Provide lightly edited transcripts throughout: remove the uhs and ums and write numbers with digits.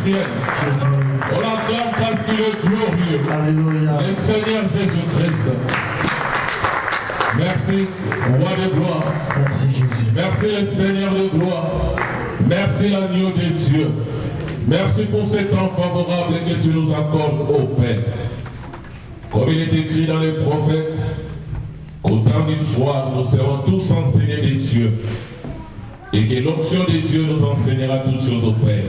On l'acclame parce qu'il est glorieux. Alléluia. Le Seigneur Jésus-Christ. Merci, Roi de gloire. Merci Jésus. Merci le Seigneur de gloire. Merci l'agneau de Dieu. Merci pour ce temps favorable que tu nous accordes, ô Père. Comme il est écrit dans les prophètes, qu'au temps du soir, nous serons tous enseignés de Dieu. Et que l'onction de Dieu nous enseignera toutes choses au Père.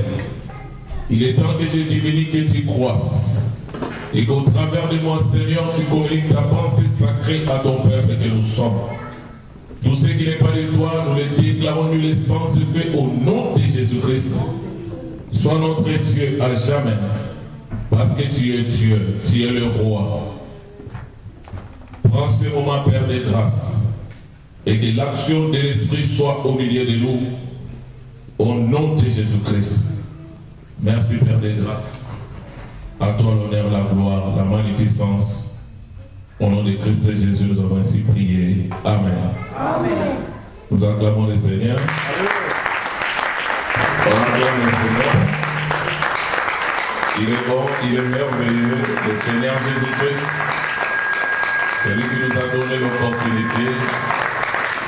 Il est temps que je diminue, que tu croisses. Et qu'au travers de moi, Seigneur, tu communiques ta pensée sacrée à ton peuple que nous sommes. Tout ce qui n'est pas de toi, nous le déclarons nul et sans effet au nom de Jésus-Christ. Sois notre Dieu à jamais. Parce que tu es Dieu, tu es le roi. Prends ce moment, Père de grâce. Et que l'action de l'Esprit soit au milieu de nous. Au nom de Jésus-Christ. Merci, Père de grâce. À toi l'honneur, la gloire, la magnificence. Au nom de Christ Jésus, nous avons ainsi prié. Amen. Amen. Nous acclamons le Seigneur. On acclame le Seigneur. Il est bon, il est merveilleux, le Seigneur Jésus-Christ. Celui qui nous a donné l'opportunité,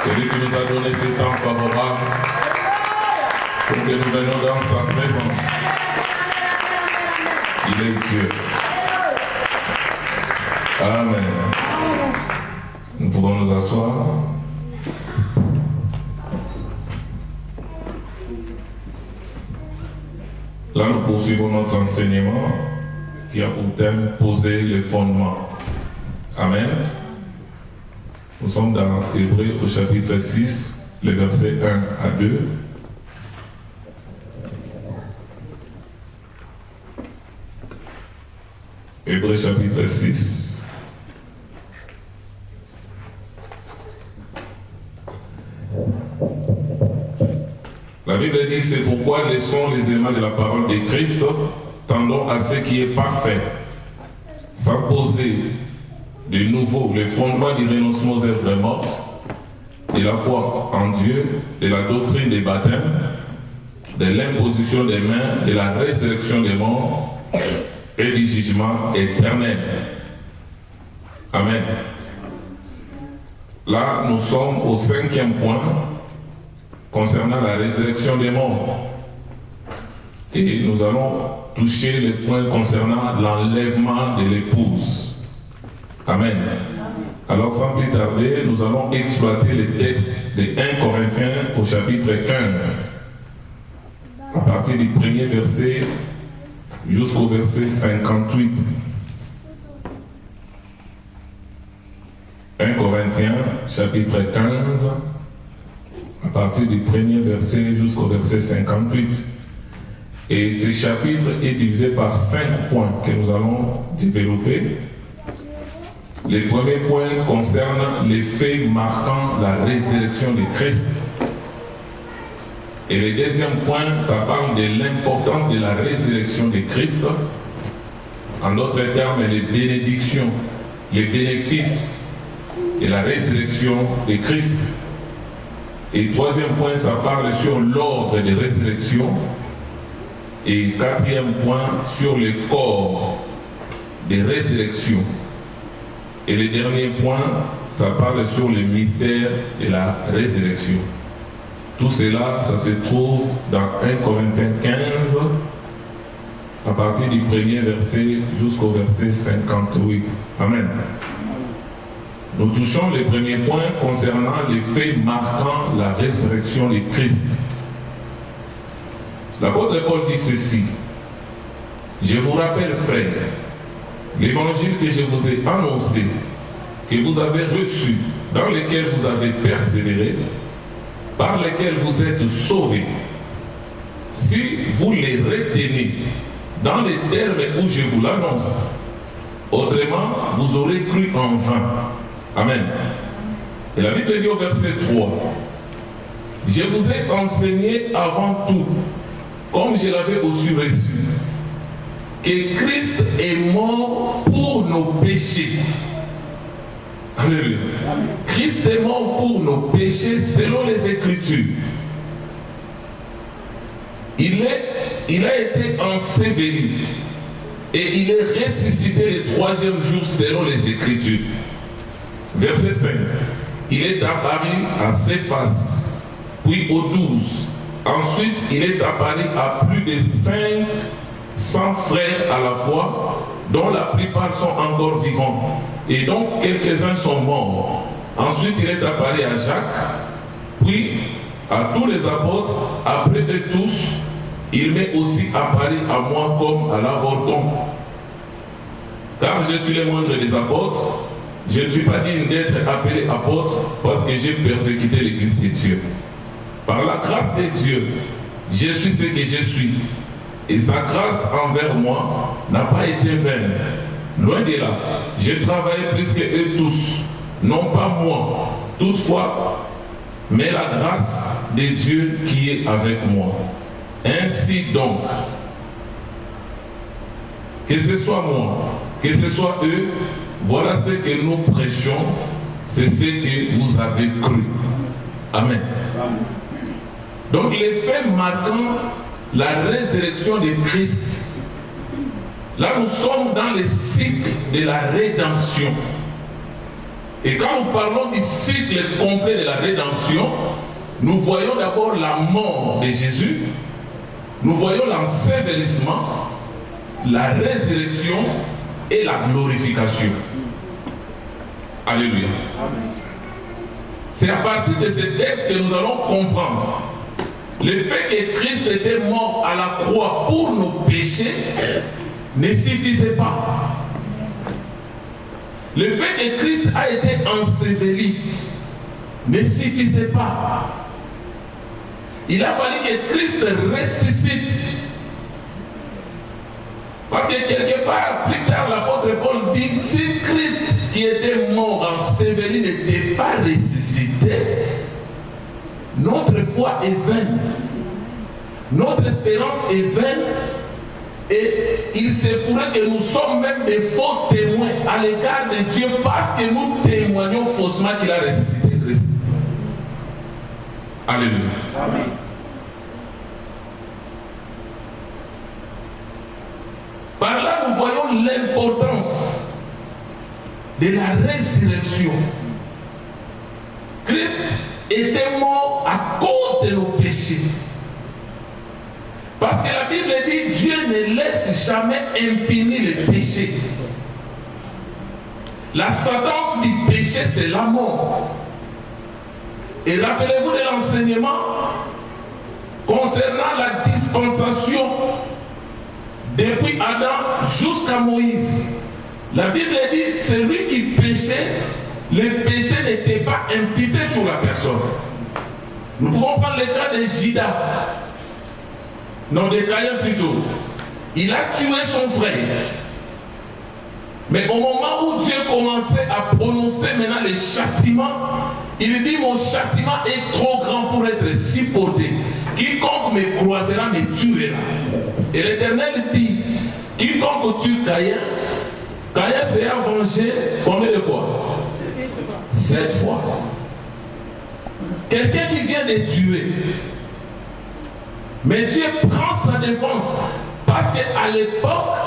celui qui nous a donné ce temps favorable pour que nous venions dans sa présence. Il est Dieu. Amen. Nous pouvons nous asseoir. Là, nous poursuivons notre enseignement qui a pour thème poser les fondements. Amen. Nous sommes dans Hébreux au chapitre 6, les versets 1 à 2. Hébreux chapitre 6. La Bible dit, c'est pourquoi laissons les éléments de la parole de Christ, tendons à ce qui est parfait, sans poser de nouveau les fondements du renoncement aux œuvres mortes, de la foi en Dieu, de la doctrine des baptêmes, de l'imposition des mains, de la résurrection des morts et du jugement éternel. Amen. Là, nous sommes au 5e point concernant la résurrection des morts. Et nous allons toucher les points concernant l'enlèvement de l'épouse. Amen. Alors sans plus tarder, nous allons exploiter les textes de 1 Corinthiens au chapitre 15. À partir du premier verset jusqu'au verset 58. 1 Corinthiens chapitre 15. À partir du premier verset jusqu'au verset 58. Et ce chapitre est divisé par 5 points que nous allons développer. Les premiers points concernent les faits marquant la résurrection de Christ. Et le deuxième point, ça parle de l'importance de la résurrection de Christ. En d'autres termes, les bénédictions, les bénéfices de la résurrection de Christ. Et le troisième point, ça parle sur l'ordre de résurrection. Et quatrième point, sur le corps de résurrection. Et le dernier point, ça parle sur le mystère de la résurrection. Tout cela, ça se trouve dans 1 Corinthiens 15, à partir du premier verset jusqu'au verset 58. Amen. Nous touchons les premiers points concernant les faits marquant la résurrection de Christ. L'apôtre Paul dit ceci: je vous rappelle, frères, l'évangile que je vous ai annoncé, que vous avez reçu, dans lequel vous avez persévéré, par lequel vous êtes sauvés, si vous les retenez dans les termes où je vous l'annonce, autrement vous aurez cru en vain. Amen. Et la Bible dit au verset 3, je vous ai enseigné avant tout, comme je l'avais aussi reçu, que Christ est mort pour nos péchés. Alléluia. Christ est mort pour nos péchés selon les Écritures. Il a été enseveli et il est ressuscité le 3e jour selon les Écritures. Verset 5. Il est apparu à Céphas, puis aux 12. Ensuite, il est apparu à plus de 500 frères à la fois, dont la plupart sont encore vivants, et dont quelques-uns sont morts. Ensuite, il est apparu à Jacques, puis à tous les apôtres. Après eux tous, il m'est aussi apparu à moi comme à l'avorton. Car je suis le moindre des apôtres, je ne suis pas digne d'être appelé apôtre parce que j'ai persécuté l'Église de Dieu. Par la grâce de Dieu, je suis ce que je suis. Et sa grâce envers moi n'a pas été vaine. Loin de là, j'ai travaillé plus que eux tous. Non pas moi, toutefois, mais la grâce de Dieu qui est avec moi. Ainsi donc, que ce soit moi, que ce soit eux, voilà ce que nous prêchons, c'est ce que vous avez cru. Amen. Donc les faits marquant la résurrection de Christ, là nous sommes dans le cycle de la rédemption. Et quand nous parlons du cycle complet de la rédemption, nous voyons d'abord la mort de Jésus, nous voyons l'ensevelissement, la résurrection et la glorification. Alléluia. C'est à partir de ce texte que nous allons comprendre le fait que Christ était mort à la croix pour nos péchés ne suffisait pas. Le fait que Christ a été enseveli ne suffisait pas. Il a fallu que Christ ressuscite. Parce que quelque part, plus tard, l'apôtre Paul dit, si Christ qui était mort enseveli n'était pas ressuscité, notre foi est vaine. Notre espérance est vaine. Et il se pourrait que nous sommes même des faux témoins à l'égard de Dieu parce que nous témoignons faussement qu'il a ressuscité Christ. Alléluia. Amen. Par là, nous voyons l'importance de la résurrection. Christ était mort à cause de nos péchés. Parce que la Bible dit Dieu ne laisse jamais impuni les péchés. La sentence du péché, c'est la mort. Et rappelez-vous de l'enseignement concernant la dispensation depuis Adam jusqu'à Moïse. La Bible dit celui qui péchait, le péché n'était pas imputé sur la personne. Nous pouvons prendre le cas de Judas. Non, de Caïn plutôt. Il a tué son frère. Mais au moment où Dieu commençait à prononcer maintenant les châtiments, il dit mon châtiment est trop grand pour être supporté. Quiconque me croisera me tuera. Et l'Éternel dit, quiconque tue Caïn, Caïn sera vengé combien de fois? 7 fois. Quelqu'un qui vient de tuer. Mais Dieu prend sa défense parce qu'à l'époque,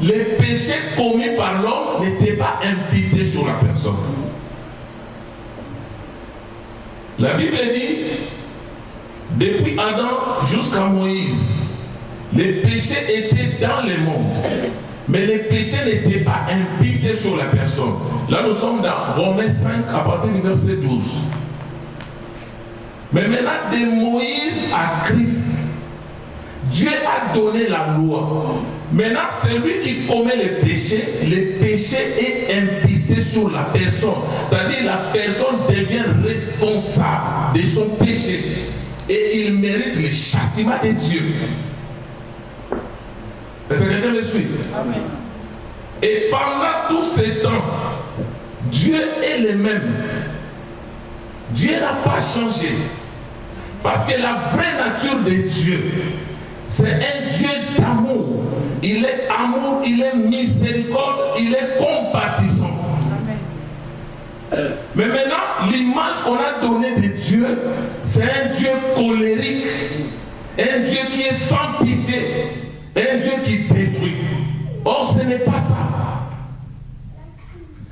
les péchés commis par l'homme n'étaient pas imputés sur la personne. La Bible dit, depuis Adam jusqu'à Moïse, les péchés étaient dans le monde, mais les péchés n'étaient pas imputés sur la personne. Là, nous sommes dans Romains 5 à partir du verset 12. Mais maintenant, de Moïse à Christ, Dieu a donné la loi. Maintenant, celui qui commet le péché est imputé sur la personne. C'est-à-dire la personne devient responsable de son péché. Et il mérite le châtiment de Dieu. Est-ce que quelqu'un me suit? Amen. Et pendant tous ces temps, Dieu est le même. Dieu n'a pas changé. Parce que la vraie nature de Dieu, c'est un Dieu d'amour. Il est amour, il est miséricorde, il est compatissant. Amen. Mais maintenant, l'image qu'on a donnée de Dieu, c'est un Dieu colérique, un Dieu qui est sans pitié, un Dieu qui détruit. Or, ce n'est pas ça.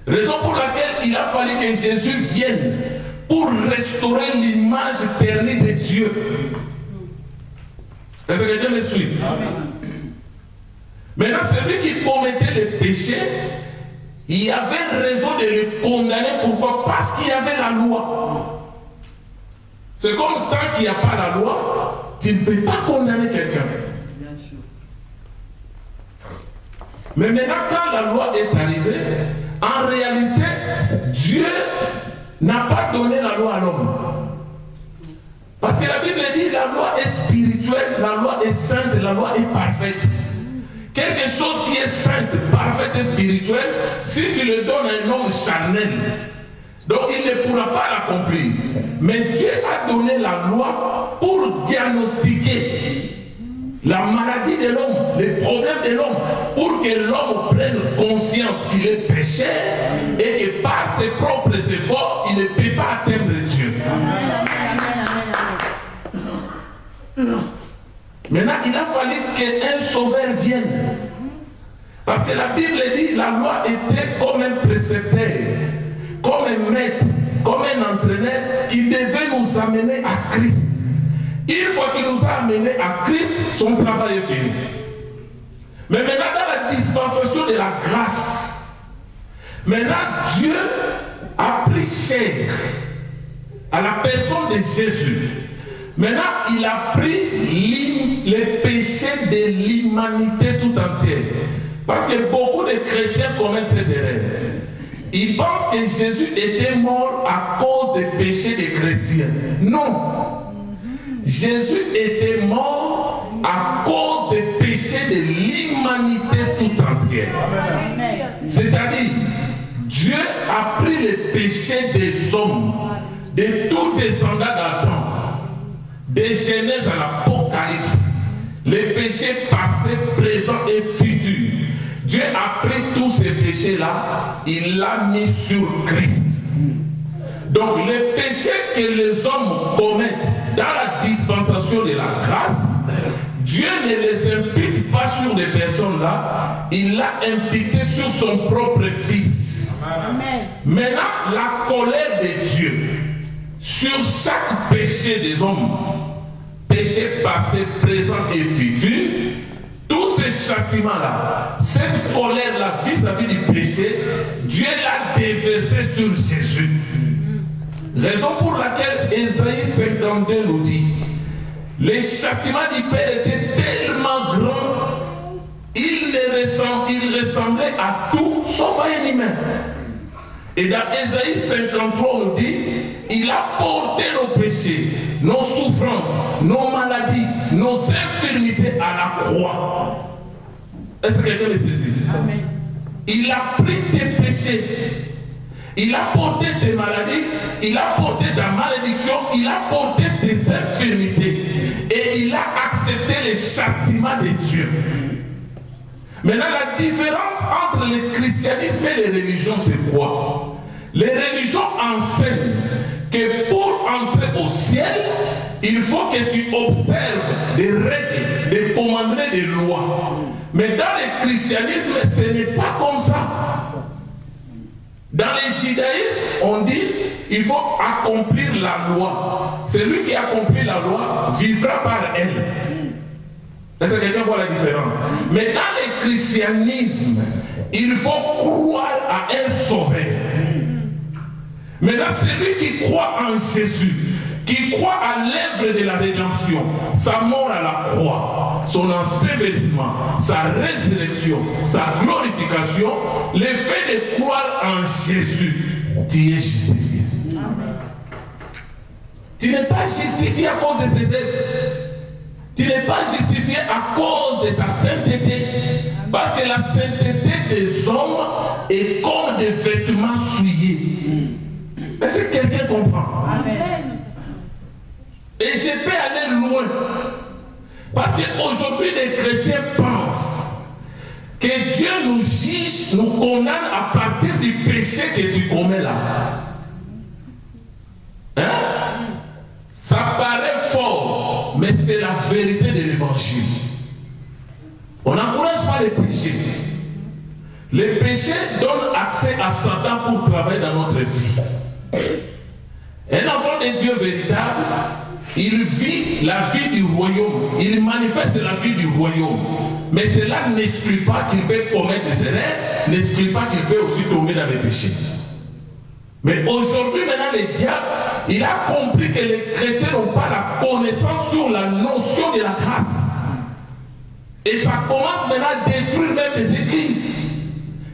Raison pour laquelle il a fallu que Jésus vienne pour restaurer l'image ternie de Dieu. Est-ce que quelqu'un me suit? Maintenant, celui qui commettait le péché, il y avait raison de le condamner. Pourquoi? Parce qu'il y avait la loi. C'est comme tant qu'il n'y a pas la loi, tu ne peux pas condamner quelqu'un. Mais maintenant, quand la loi est arrivée, en réalité, Dieu n'a pas donné la loi à l'homme. Parce que la Bible dit la loi est spirituelle, la loi est sainte, la loi est parfaite. Quelque chose qui est sainte, parfaite et spirituelle, si tu le donnes à un homme charnel, donc il ne pourra pas l'accomplir. Mais Dieu a donné la loi pour diagnostiquer la maladie de l'homme, les problèmes de l'homme, pour que l'homme prenne conscience qu'il est pécheur et que par ses propres efforts, il ne peut pas atteindre Dieu. Amen. Maintenant, il a fallu qu'un sauveur vienne. Parce que la Bible dit la loi était comme un précepteur, comme un maître, comme un entraîneur qui devait nous amener à Christ. Une fois qu'il nous a amenés à Christ, son travail est fini. Mais maintenant, dans la dispensation de la grâce, maintenant Dieu a pris chair à la personne de Jésus. Maintenant, il a pris les péchés de l'humanité tout entière. Parce que beaucoup de chrétiens commettent cette erreur. Ils pensent que Jésus était mort à cause des péchés des chrétiens. Non. Jésus était mort à cause des péchés de l'humanité tout entière. C'est-à-dire, Dieu a pris les péchés des hommes, de tous descendants d'Adam, des Genèse à l'Apocalypse, les péchés passés, présents et futurs. Dieu a pris tous ces péchés-là, il l'a mis sur Christ. Donc les péchés que les hommes commettent dans la dispensation de la grâce, Dieu ne les impute pas sur les personnes-là, il l'a imputé sur son propre Fils. Amen. Maintenant, la colère de Dieu sur chaque péché des hommes, péché passé, présent et futur, tous ces châtiments-là, cette colère-là vis-à-vis du péché, Dieu l'a déversé sur Jésus. Raison pour laquelle Ésaïe 52 nous dit, les châtiments du Père étaient tellement grands, il ressemblait à tout sauf à un humain. Et dans Ésaïe 53 on nous dit, il a porté nos péchés, nos souffrances, nos maladies, nos infirmités à la croix. Est-ce que quelqu'un le saisit? Il a pris tes péchés, il a porté tes maladies, il a porté ta malédiction, il a porté tes infirmités et il a accepté les châtiments de Dieu. Maintenant, la différence entre le christianisme et les religions, c'est quoi? Les religions enseignent que pour entrer au ciel, il faut que tu observes des règles, des commandements, des lois. Mais dans le christianisme, ce n'est pas comme ça. Dans le judaïsme, on dit il faut accomplir la loi. Celui qui accomplit la loi vivra par elle. Est-ce que quelqu'un voit la différence? Mais dans le christianisme, il faut croire à un sauveur. Maintenant, celui qui croit en Jésus, qui croit à l'œuvre de la rédemption, sa mort à la croix, son ensevelissement, sa résurrection, sa glorification, le fait de croire en Jésus, tu es justifié. Amen. Tu n'es pas justifié à cause de ses œuvres. Tu n'es pas justifié à cause de ta sainteté. Parce que la sainteté des hommes est comme des vêtements souillés. Est-ce que quelqu'un comprend? Amen. Et je peux aller loin. Parce qu'aujourd'hui, les chrétiens pensent que Dieu nous juge, nous condamne à partir du péché que tu commets là. Hein? Ça paraît fort, mais c'est la vérité de l'évangile. On n'encourage pas les péchés. Les péchés donnent accès à Satan pour travailler dans notre vie. Un enfant de Dieu véritable, il vit la vie du royaume, il manifeste la vie du royaume. Mais cela n'exclut pas qu'il peut commettre des erreurs, n'exclut pas qu'il peut aussi tomber dans les péchés. Mais aujourd'hui, maintenant, le diable, il a compris que les chrétiens n'ont pas la connaissance sur la notion de la grâce. Et ça commence maintenant à détruire même les églises.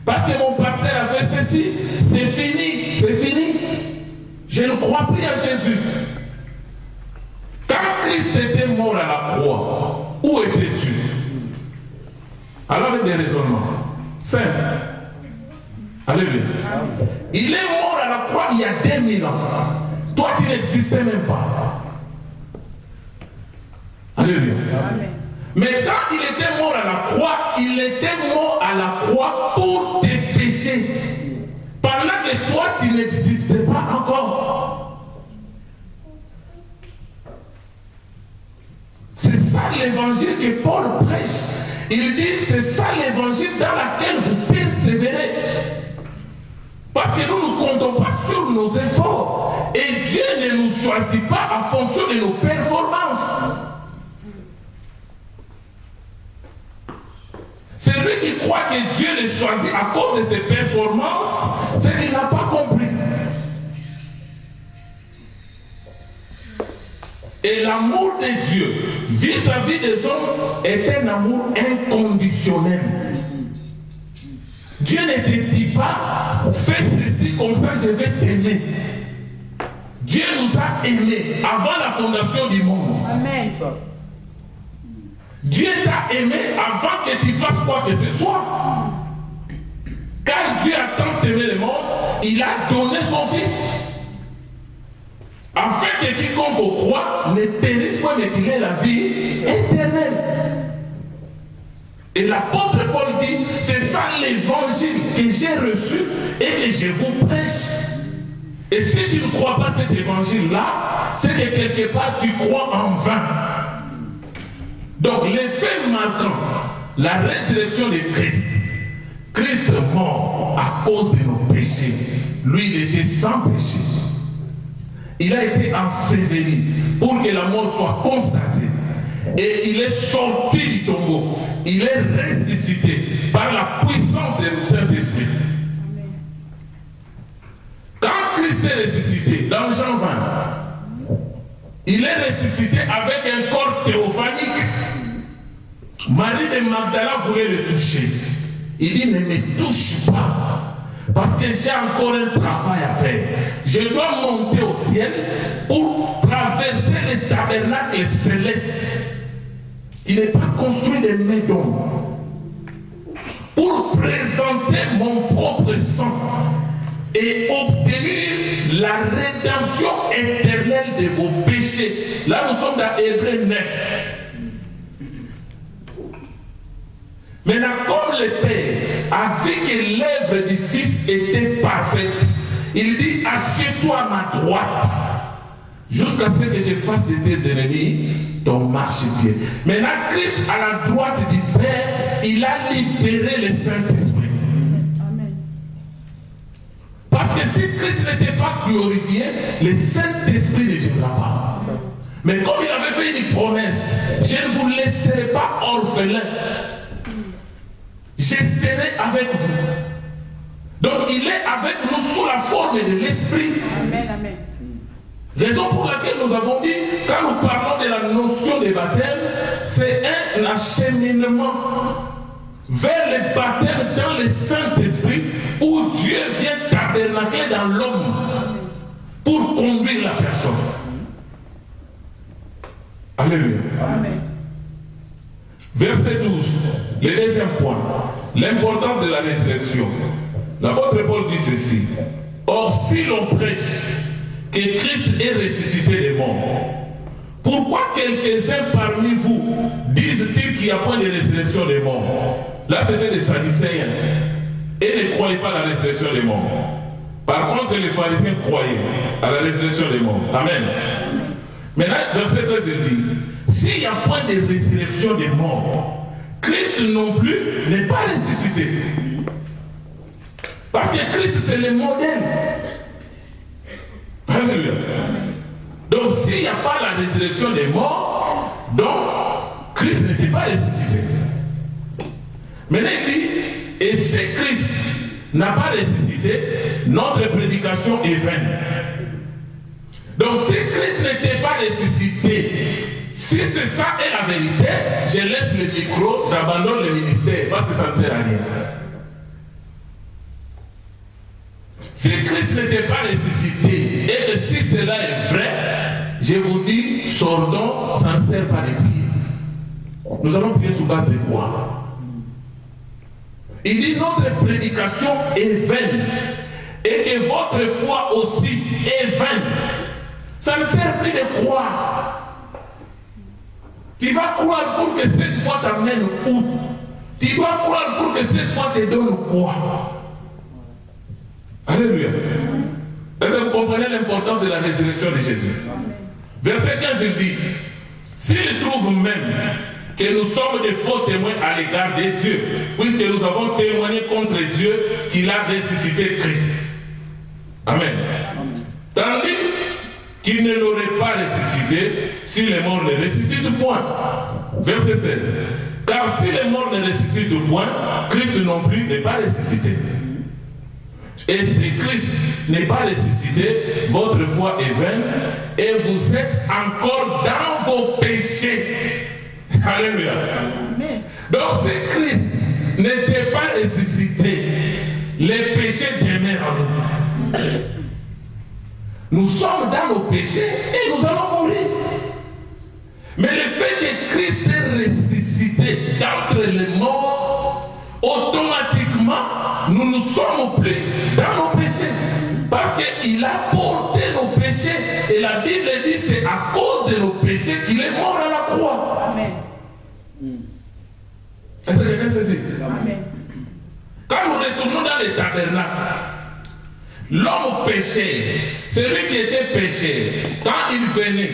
Parce que mon pasteur a fait ceci, c'est fini, c'est fini. Je ne crois plus à Jésus. Quand Christ était mort à la croix, où étais-tu? Alors avec des raisonnements simples. Alléluia. Il est mort à la croix il y a 2000 ans. Toi, tu n'existais même pas. Alléluia. Amen. Mais quand il était mort à la croix, il était mort à la croix pour tes péchés. Pendant que toi, tu n'existais pas encore. C'est ça l'évangile que Paul prêche. Il dit, c'est ça l'évangile dans laquelle vous persévérez. Parce que nous ne comptons pas sur nos efforts. Et Dieu ne nous choisit pas en fonction de nos performances. Celui qui croit que Dieu le choisit à cause de ses performances, c'est qu'il n'a pas compris. Et l'amour de Dieu vis-à-vis des hommes est un amour inconditionnel. Dieu ne te dit pas, fais ceci comme ça, je vais t'aimer. Dieu nous a aimés avant la fondation du monde. Amen. Dieu t'a aimé avant que tu fasses quoi que ce soit. Car Dieu a tant aimé le monde, il a donné son Fils. Afin que quiconque croit ne périsse pas, mais qu'il ait la vie éternelle. Et l'apôtre Paul dit, c'est ça l'évangile que j'ai reçu et que je vous prêche. Et si tu ne crois pas cet évangile-là, c'est que quelque part tu crois en vain. Donc l'effet marquant, la résurrection de Christ. Christ mort à cause de nos péchés. Lui, il était sans péché. Il a été enseveli pour que la mort soit constatée. Et il est sorti du tombeau. Il est ressuscité par la puissance du Saint-Esprit. Quand Christ est ressuscité, dans Jean 20, il est ressuscité avec un corps théophanique. Marie de Magdala voulait le toucher. Il dit, ne me touche pas, parce que j'ai encore un travail à faire. Je dois monter au ciel pour traverser le tabernacle céleste, qui n'est pas construit de mains d'homme, pour présenter mon propre sang et obtenir la rédemption éternelle de vos péchés. Là, nous sommes dans Hébreux 9. Maintenant, comme le Père a vu que l'œuvre du Fils était parfaite, il dit, assieds-toi à ma droite, jusqu'à ce que je fasse de tes ennemis ton marchepied. Maintenant, Christ à la droite du Père, il a libéré le Saint-Esprit. Parce que si Christ n'était pas glorifié, le Saint-Esprit ne viendra pas. Mais comme il avait fait une promesse, je ne vous laisserai pas orphelin. Je serai avec vous. Donc il est avec nous sous la forme de l'Esprit. Amen, amen. Raison pour laquelle nous avons dit, quand nous parlons de la notion de baptême, c'est un acheminement vers le baptême dans le Saint-Esprit, où Dieu vient tabernacler dans l'homme pour conduire la personne. Alléluia. Amen. Verset 12, le deuxième point, l'importance de la résurrection. L'apôtre Paul dit ceci. Or, si l'on prêche que Christ est ressuscité des morts, pourquoi quelques-uns parmi vous disent-ils qu'il n'y a point de résurrection des morts? Là, c'était des Sadducéens et ne croyaient pas à la résurrection des morts. Par contre, les pharisiens croyaient à la résurrection des morts. Amen. Maintenant, verset 13, il dit, s'il n'y a point de résurrection des morts, Christ non plus n'est pas ressuscité. Parce que Christ, c'est le modèle. Alléluia. Donc, s'il n'y a pas la résurrection des morts, donc, Christ n'était pas ressuscité. Maintenant, il dit, et si Christ n'a pas ressuscité, notre prédication est vaine. Donc, si Christ n'était pas ressuscité, si c'est ça est la vérité, je laisse le micro, j'abandonne le ministère, parce que ça ne sert à rien. Si Christ n'était pas ressuscité, et que si cela est vrai, je vous dis, sortons, ça ne sert pas de prier. Nous allons prier sur base de quoi? Il dit, notre prédication est vaine, et que votre foi aussi est vaine. Ça ne sert plus de croire. Tu vas croire pour que cette foi t'amène où? Tu dois croire pour que cette foi te donne quoi? Alléluia. Est-ce que vous comprenez l'importance de la résurrection de Jésus? Verset 15, il dit, S'ils trouvent même que nous sommes des faux témoins à l'égard de Dieu, puisque nous avons témoigné contre Dieu qu'il a ressuscité Christ. Amen. Tandis qu'il ne l'aurait pas ressuscité si les morts ne ressuscitent point. Verset 16. Car si les morts ne ressuscitent point, Christ non plus n'est pas ressuscité. Et si Christ n'est pas ressuscité, votre foi est vaine et vous êtes encore dans vos péchés. Alléluia. Donc si Christ n'était pas ressuscité, les péchés demeurent en nous. Nous sommes dans nos péchés et nous allons mourir. Mais le fait que Christ est ressuscité d'entre les morts, automatiquement, nous nous sommes pris dans nos péchés. Parce qu'il a porté nos péchés. Et la Bible dit que c'est à cause de nos péchés qu'il est mort à la croix. Amen. Est-ce que quelqu'un saisit? Amen. Quand nous retournons dans les tabernacles, l'homme péché, celui qui était péché, quand il venait,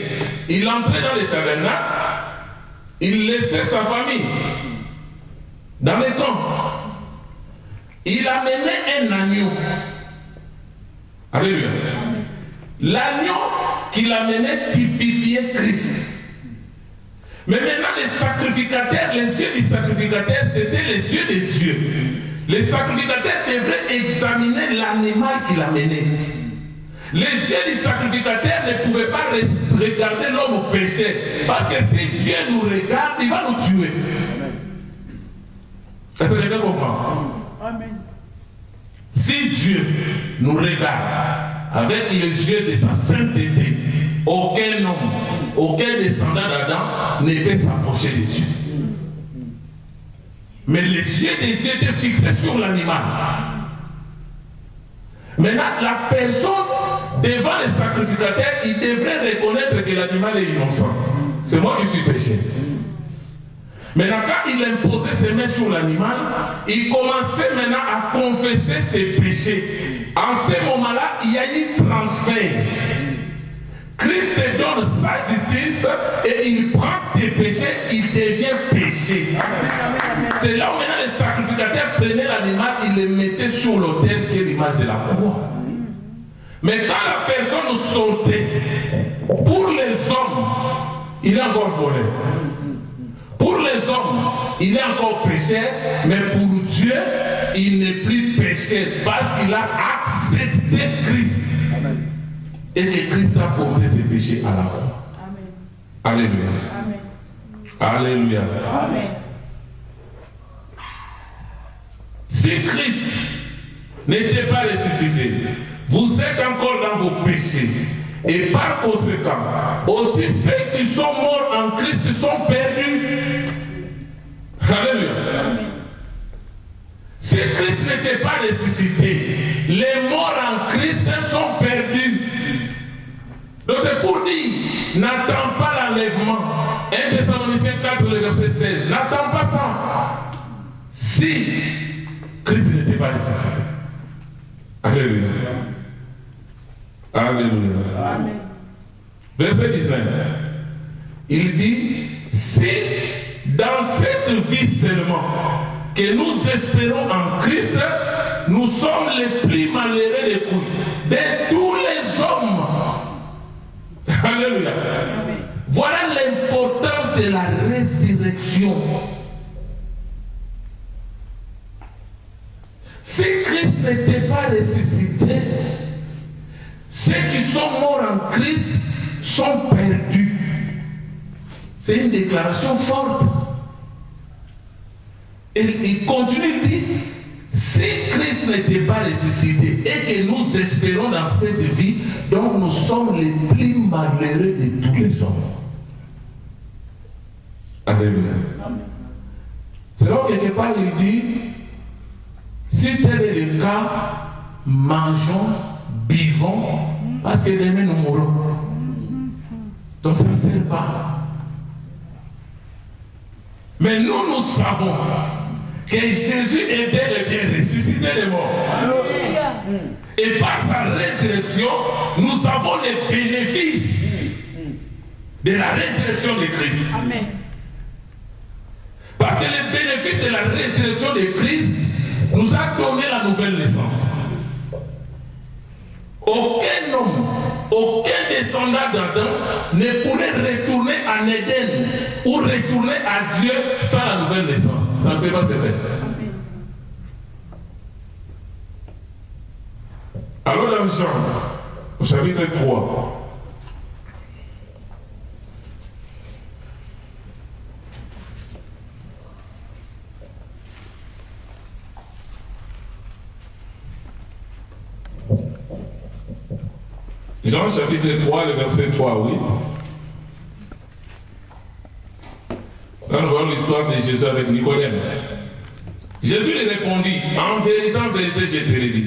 il entrait dans les tabernacles, il laissait sa famille dans les camps. Il amenait un agneau. Alléluia. L'agneau qu'il amenait typifiait Christ. Mais maintenant, les sacrificateurs, les yeux du sacrificateur, c'était les yeux de Dieu. Les sacrificateurs devraient examiner l'animal qu'il amenait. Les yeux du sacrificateur ne pouvaient pas regarder l'homme au péché. Parce que si Dieu nous regarde, il va nous tuer. Est-ce que quelqu'un comprend? Amen. Si Dieu nous regarde avec les yeux de sa sainteté, aucun homme, aucun descendant d'Adam ne peut s'approcher de Dieu. Mais les yeux de Dieu étaient fixés sur l'animal. Maintenant, la personne devant le sacrificateur, il devrait reconnaître que l'animal est innocent. C'est moi qui suis péché. Maintenant, quand il imposait ses mains sur l'animal, il commençait maintenant à confesser ses péchés. En ce moment-là, il y a eu transfert. Christ donne sa justice et il prend tes péchés, il devient péché. C'est là où maintenant les sacrificateurs prenaient l'animal, ils le mettaient sur l'autel qui est l'image de la croix. Mais quand la personne sortait, pour les hommes, il est encore volé. Pour les hommes, il est encore pécheur, mais pour Dieu, il n'est plus pécheur parce qu'il a accepté Christ. Amen. Et que Christ a porté ses péchés à la croix. Alléluia. Amen. Alléluia. Amen. Si Christ n'était pas ressuscité, vous êtes encore dans vos péchés. Et par conséquent, aussi ceux qui sont morts en Christ sont perdus. Alléluia. Si Christ n'était pas ressuscité, les morts en Christ sont perdus. Donc c'est pour dire, n'attends pas l'enlèvement. 1 Thessaloniciens 4, le verset 16. N'attends pas ça. Si Christ n'était pas ressuscité. Alléluia. Alléluia. Amen. Verset 19. Il dit, c'est dans cette vie seulement que nous espérons en Christ, nous sommes les plus malheureux de tous les hommes. Alléluia. Amen. Voilà l'importance de la résurrection. Si Christ n'était pas ressuscité, ceux qui sont morts en Christ sont perdus. C'est une déclaration forte. Et il continue de dire, si Christ n'était pas ressuscité et que nous espérons dans cette vie, donc nous sommes les plus malheureux de tous les hommes. Alléluia. C'est là quelque part il dit, si tel est le cas, mangeons, buvons, parce que demain nous mourrons. Donc ça ne sert pas. Mais nous savons que Jésus est bel et bien ressuscité des morts. Et par sa résurrection, nous avons les bénéfices de la résurrection de Christ. Amen. Parce que le bénéfice de la résurrection de Christ nous a donné la nouvelle naissance. Aucun homme, aucun descendant d'Adam ne pourrait retourner en Éden ou retourner à Dieu sans la nouvelle naissance. Ça ne peut pas se faire. Alors dans Jean, au chapitre 3, Jean chapitre 3, le verset 3 à 8. Là, nous voyons l'histoire de Jésus avec Nicodème. Jésus lui répondit, en vérité, je te le dis.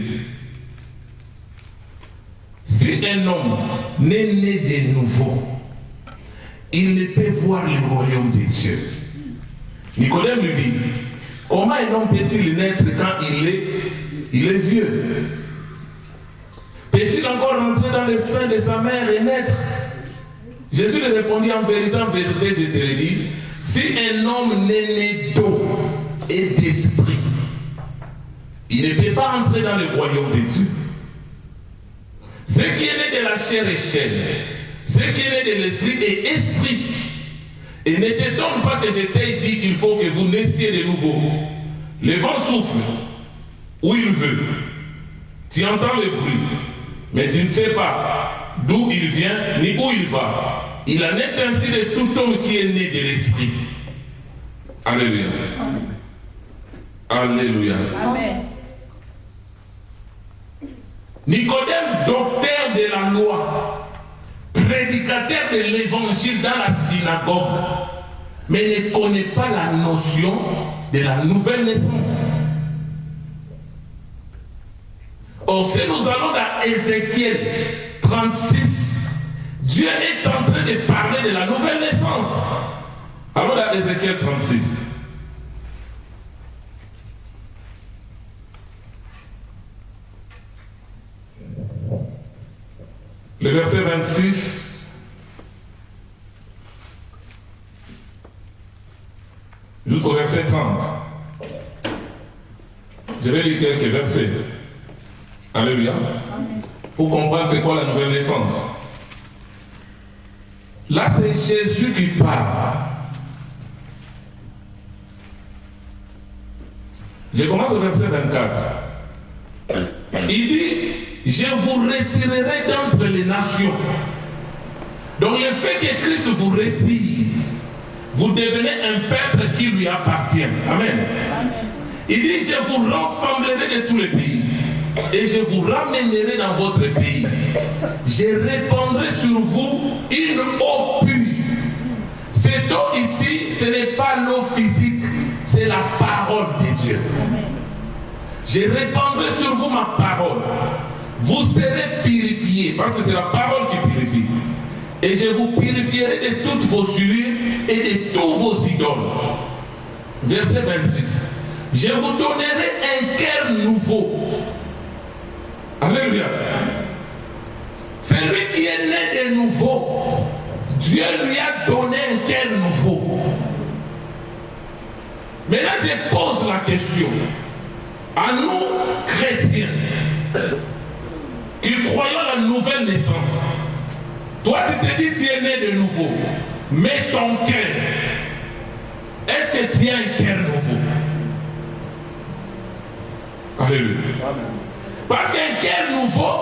Si un homme n'est né de nouveau, il ne peut voir le royaume de Dieu. Nicodème lui dit, comment un homme peut-il naître quand il est vieux? Peut-il encore entrer dans le sein de sa mère et naître? Jésus lui répondit, en vérité, je te le dis, si un homme n'est né d'eau et d'esprit, il ne peut pas entrer dans le royaume de Dieu. Ce qui est né de la chair est chair, ce qui est né de l'esprit est esprit. Et ne t'étonne pas que je t'ai dit qu'il faut que vous naissiez de nouveau. Le vent souffle où il veut. Tu entends le bruit, mais tu ne sais pas d'où il vient ni où il va. Il en est ainsi de tout homme qui est né de l'esprit. Alléluia. Alléluia. Amen. Nicodème, docteur de la loi, prédicateur de l'évangile dans la synagogue, mais ne connaît pas la notion de la nouvelle naissance. Or, si nous allons dans Ézéchiel 36, Dieu est en train de parler de la nouvelle naissance. Allons dans Ézéchiel 36. Le verset 26 jusqu'au verset 30. Je vais lire quelques versets. Alléluia. Pour comprendre c'est quoi la nouvelle naissance. Là, c'est Jésus qui parle. Je commence au verset 24. Il dit, je vous retirerai d'entre les nations. Donc le fait que Christ vous retire, vous devenez un peuple qui lui appartient. Amen. Amen. Il dit, je vous rassemblerai de tous les pays et je vous ramènerai dans votre pays. Je répandrai sur vous une eau pure. Cette eau ici, ce n'est pas l'eau physique, c'est la parole de Dieu. Je répandrai sur vous ma parole. Vous serez purifiés, parce que c'est la parole qui purifie. Et je vous purifierai de toutes vos souillures et de tous vos idoles. Verset 26. Je vous donnerai un cœur nouveau. Alléluia. Celui qui est né de nouveau, Dieu lui a donné un cœur nouveau. Maintenant, je pose la question à nous, chrétiens, qui croyons la nouvelle naissance. Toi, tu te dis, tu es né de nouveau. Mais ton cœur, est-ce que tu as un cœur nouveau? Alléluia. Parce qu'un cœur nouveau,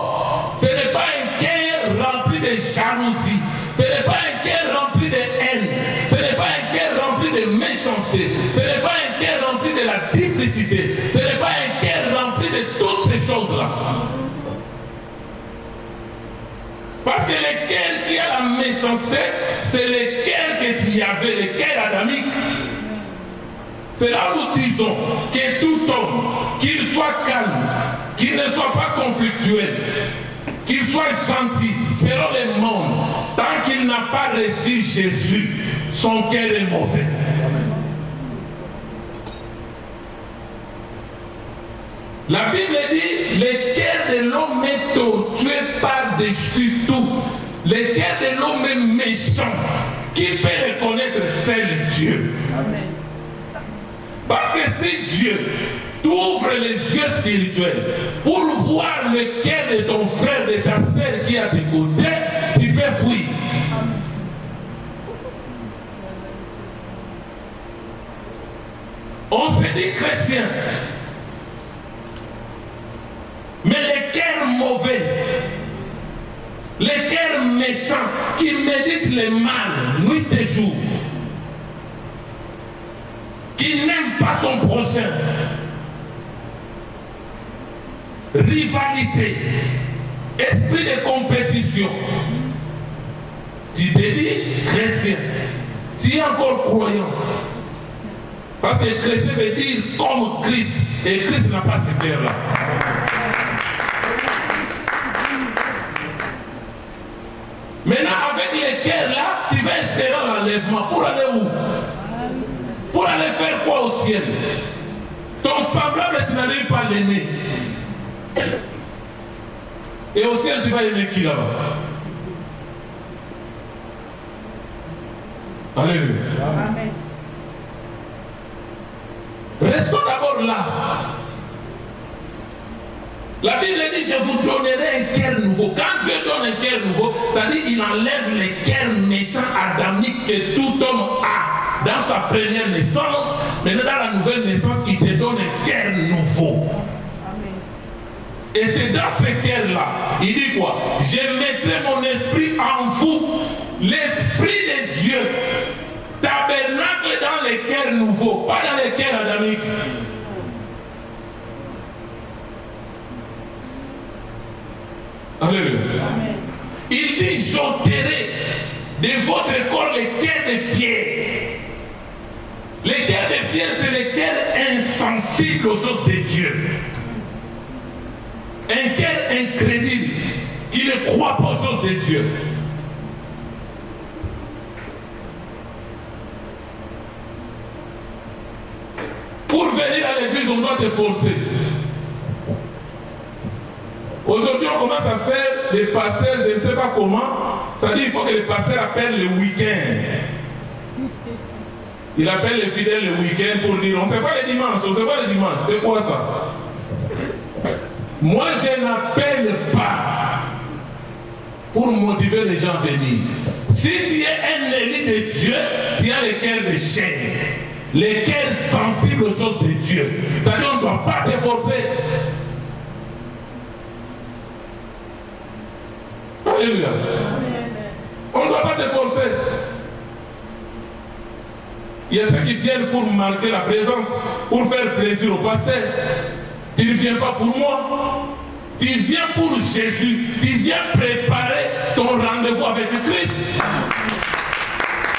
ce n'est pas un cœur rempli de jalousie. Ce n'est pas un cœur rempli de haine. Ce n'est pas un cœur rempli de méchanceté. Ce n'est pas un cœur rempli de la duplicité. Ce n'est pas un cœur rempli de toutes ces choses-là. Parce que le cœur qui a la méchanceté, c'est le cœur que tu avais, le cœur adamique. C'est là où nous disons que tout homme, qu'il soit calme, qu'il ne soit pas conflictuel, qu'il soit gentil, selon le monde, tant qu'il n'a pas reçu Jésus, son cœur est mauvais. La Bible dit, le cœur de l'homme est tortué par-dessus tout. Le cœur de l'homme est méchant. qui peut reconnaître seul Dieu. Amen. Parce que si Dieu t'ouvre les yeux spirituels pour voir le cœur de ton frère, de ta sœur qui est à tes côtés, tu peux fuir. On se dit chrétien, mais les cœurs mauvais, les cœurs méchants qui méditent le mal nuit et jour, qui n'aime pas son prochain, rivalité, esprit de compétition. Tu te dis chrétien, tu es encore croyant. Parce que chrétien veut dire comme Christ, et Christ n'a pas ce cœur-là. Maintenant, avec les cœurs-là, tu vas espérer l'enlèvement. Pour aller où? Pour aller faire quoi au ciel? Ton semblable, tu n'arrives pas à l'aimer. Et au ciel, tu vas aimer qui là-bas? Alléluia. Amen. Restons d'abord là. La Bible dit, je vous donnerai un cœur nouveau. Quand Dieu donne un cœur nouveau, ça dit il enlève les cœurs méchants adamiques que tout homme a dans sa première naissance. Maintenant, dans la nouvelle naissance, il te donne un cœur nouveau. Amen. Et c'est dans ce cœur-là, il dit quoi? Je mettrai mon esprit en vous, l'esprit de Dieu, tabernacle dans les cœurs nouveaux, pas dans les cœurs adamiques. Alléluia. Amen. Il dit, j'ôterai de votre corps les cœurs de pierre. Les cœurs de pierre, c'est les cœurs insensibles aux choses de Dieu. Un cœur incrédule qui ne croit pas aux choses de Dieu. Pour venir à l'église, on doit te forcer. Aujourd'hui, on commence à faire des pasteurs, je ne sais pas comment. Ça dit qu'il faut que les pasteurs appellent le week-end. Il appelle les fidèles le week-end pour dire on ne sait pas les dimanches, on ne sait pas les dimanches. C'est quoi ça? Moi, je n'appelle pas pour motiver les gens à venir. Si tu es un élu de Dieu, tu as le cœur de chair, le cœur sensible aux choses de Dieu. C'est-à-dire on ne doit pas te forcer. Alléluia. On ne doit pas te forcer. Il y a ceux qui viennent pour marquer la présence, pour faire plaisir au pasteur. Tu ne viens pas pour moi. Tu viens pour Jésus. Tu viens préparer ton rendez-vous avec Christ.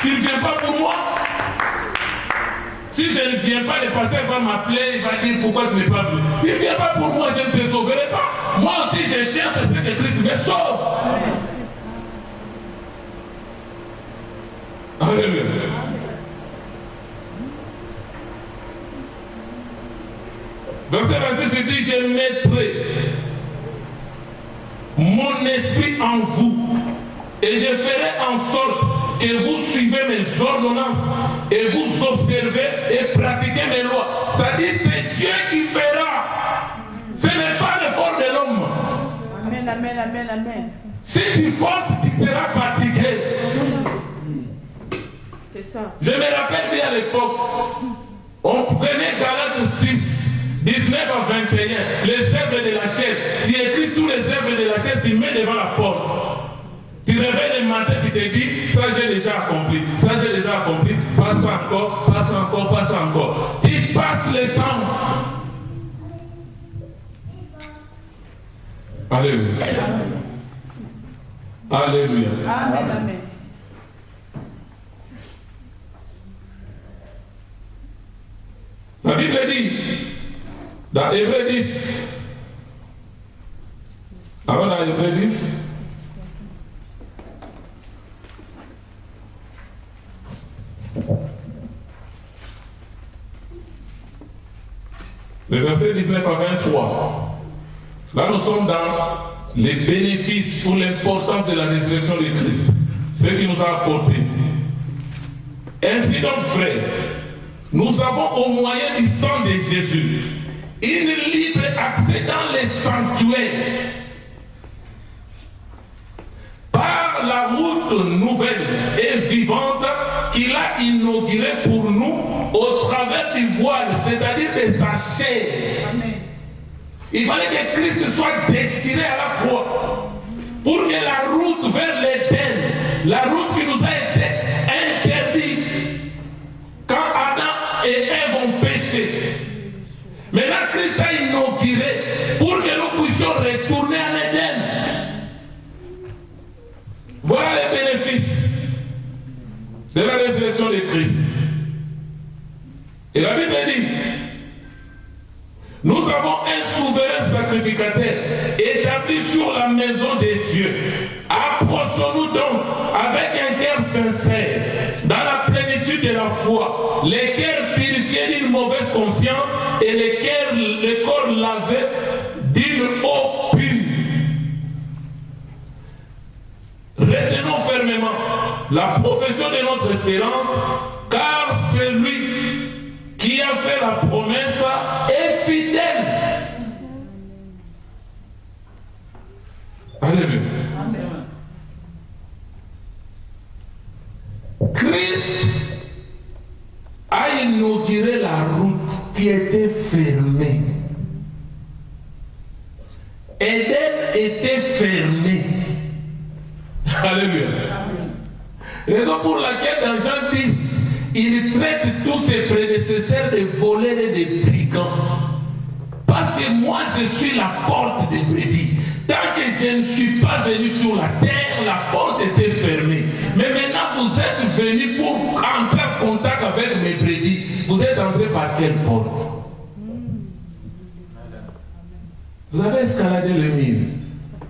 Tu ne viens pas pour moi. Si je ne viens pas, le pasteur va m'appeler, il va dire pourquoi tu n'es pas venu. Tu ne viens pas pour moi, je ne te sauverai pas. Moi aussi je cherche ce que Christ me sauve. Alléluia. Verset 26 dit, je mettrai mon esprit en vous et je ferai en sorte que vous suivez mes ordonnances et vous observez et pratiquez mes lois. Ça dit, c'est Dieu qui fera. Ce n'est pas l'effort de l'homme. Amen, amen, amen, amen. Si tu forces, tu seras fatigué. C'est ça. Je me rappelle bien à l'époque, on prenait Galates 6. 19 à 21, les œuvres de la chair. Tu écris tous les œuvres de la chair, tu mets devant la porte. Tu réveilles le matin, tu te dis, ça j'ai déjà accompli, ça j'ai déjà accompli, passe encore, passe encore, passe encore. Tu passes le temps. Alléluia. Alléluia. Amen, amen. La Bible dit, dans Hébreux 10, avant dans Hébreux 10, le verset 19 à 23, là nous sommes dans les bénéfices ou l'importance de la résurrection de Christ, ce qu'il nous a apporté. Ainsi donc, frères, nous avons au moyen du sang de Jésus une libre accès dans les sanctuaires par la route nouvelle et vivante qu'il a inaugurée pour nous au travers du voile, c'est-à-dire des achères. Il fallait que Christ soit déchiré à la croix pour que la route vers l'Éden, la route qui nous a été interdite quand Adam et Ève ont péché. Maintenant, Christ a inauguré pour que nous puissions retourner à l'Éden. Voilà les bénéfices de la résurrection de Christ. Et la Bible dit, nous avons un souverain sacrificateur établi sur la maison de Dieu. Approchons-nous donc avec un cœur sincère, dans la plénitude de la foi, les cœurs purifiés d'une mauvaise conscience et les corps lavés d'une eau pure. Retenons fermement la profession de notre espérance, car celui qui a fait la promesse est fidèle. Alléluia. Christ a inauguré la route qui était fermée. Éden était fermé. Alléluia. Raison pour laquelle dans Jean 10, il traite tous ses prédécesseurs de voleurs et de brigands. Parce que moi je suis la porte des brebis. Tant que je ne suis pas venu sur la terre, la porte était fermée. Mais maintenant vous êtes venus pour entrer en contact avec mes brebis. Vous êtes entrés par quelle porte? Vous avez escaladé le mur.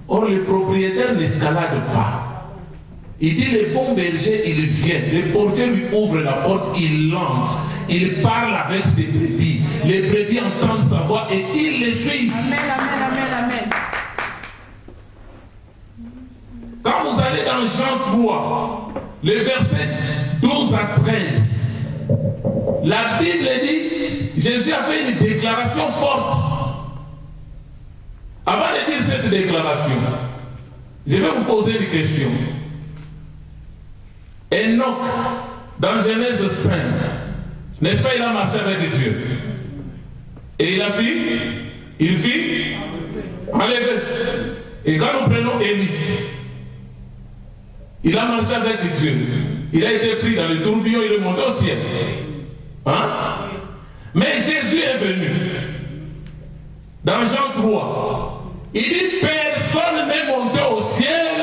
Or le propriétaire n'escalade pas. Il dit le bon berger, il vient. Le portier lui ouvre la porte, il entre. Il parle avec ses brebis. Les brebis entendent sa voix et ils les suivent. Amen, amen, amen, amen. Quand vous allez dans Jean 3, le verset 12 à 13, la Bible dit, Jésus a fait une déclaration forte. Avant de dire cette déclaration, je vais vous poser une question. Enoch, dans Genèse 5, n'est-ce pas, il a marché avec Dieu. Et il fit enlever. Et quand nous prenons Élie, il a marché avec Dieu. Il a été pris dans le tourbillon, il est monté au ciel. Hein? Mais Jésus est venu. Dans Jean 3, il dit personne n'est monté au ciel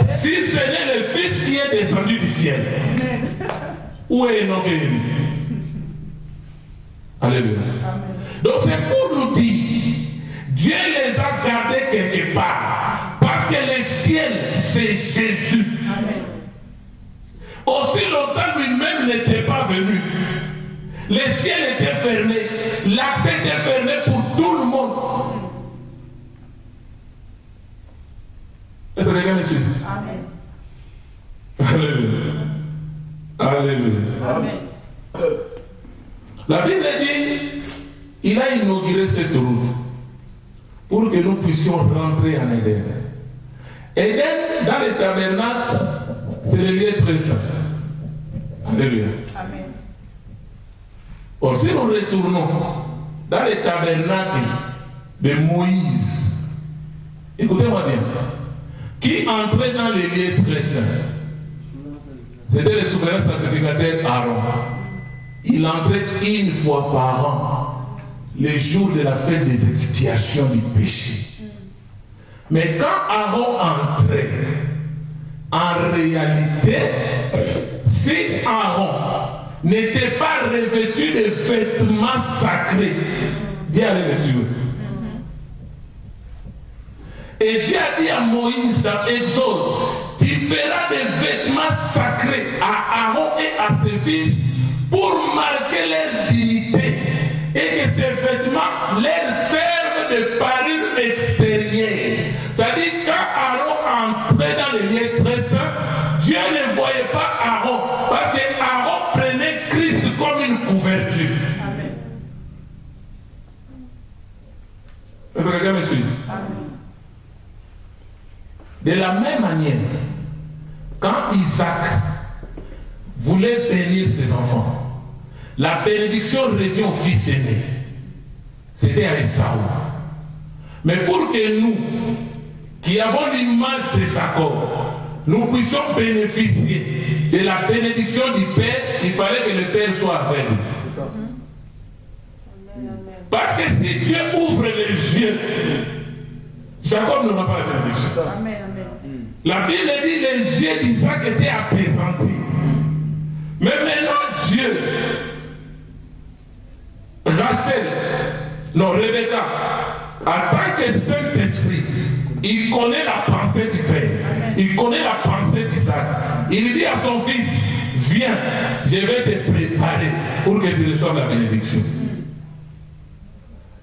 si ce n'est le Fils qui est descendu du ciel. Où est Enoch et Élie? Alléluia. Donc c'est pour nous dire, Dieu les a gardés quelque part. Parce que le ciel, c'est Jésus. Amen. Aussi longtemps lui-même n'était pas venu. Le ciel était fermé. L'accès était fermé pour tout le monde. Est-ce que quelqu'un me suit? Amen. Alléluia. Alléluia. Amen. La Bible dit, il a inauguré cette route pour que nous puissions rentrer en Éden. Éden, dans le tabernacle, c'est le lieu très saint. Alléluia. Amen. Or, si nous retournons dans le tabernacle de Moïse, écoutez-moi bien, qui entrait dans les lieux très saints? C'était le souverain sacrificateur Aaron. Il entrait une fois par an, le jour de la fête des expiations du péché. Mais quand Aaron entrait, en réalité, si Aaron n'était pas revêtu de vêtements sacrés, Dieu allait le tuer. Et Dieu a dit à Moïse dans Exode, tu feras des vêtements sacrés à Aaron et à ses fils pour marquer leur dignité et que ces vêtements leur servent de parure extérieure. C'est-à-dire quand Aaron entrait dans les lieux très saints, Dieu ne voyait pas Aaron parce que Aaron prenait De la même manière, quand Isaac voulait bénir ses enfants, la bénédiction revient au fils aîné. C'était à Esaü. Mais pour que nous, qui avons l'image de Jacob, nous puissions bénéficier de la bénédiction du Père, il fallait que le Père soit avec nous. C'est ça. Parce que si Dieu ouvre les yeux, Jacob n'aura pas la bénédiction. Amen, amen. La Bible dit que les yeux d'Isaac étaient apaisantis. Mais maintenant Dieu, Rebecca, en tant que Saint-Esprit, il connaît la pensée du Père. Il connaît la pensée d'Isaac. Il dit à son fils, viens, je vais te préparer pour que tu reçoives la bénédiction.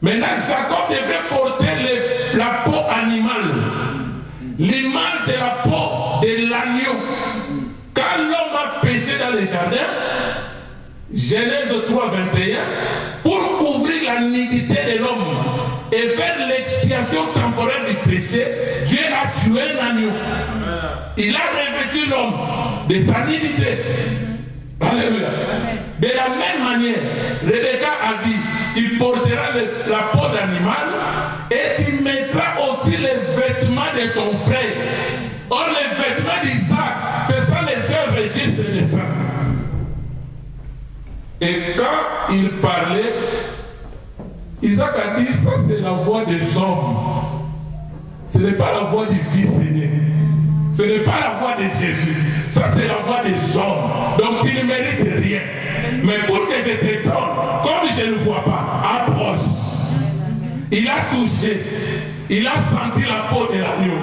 Maintenant, Jacob devait porter la peau animale, l'image de la peau de l'agneau. Quand l'homme a péché dans le jardin, Genèse 3, 21, pour couvrir la nudité de l'homme et faire l'expiation temporaire du péché, Dieu a tué un agneau. Il a revêtu l'homme de sa nudité. Alléluia. De la même manière, Rebecca a dit, tu porteras la peau d'animal et tu mettras aussi les vêtements de ton frère. Or, les vêtements d'Isaac, ce sont les œuvres registres des saints. Et quand il parlait, Isaac a dit, ça c'est la voix des hommes. Ce n'est pas la voix du fils aîné. Ce n'est pas la voix de Jésus. Ça c'est la voix des hommes. Donc tu ne mérites rien. Mais pour que je te donne, comme je ne vois pas, approche. Il a touché. Il a senti la peau de l'agneau.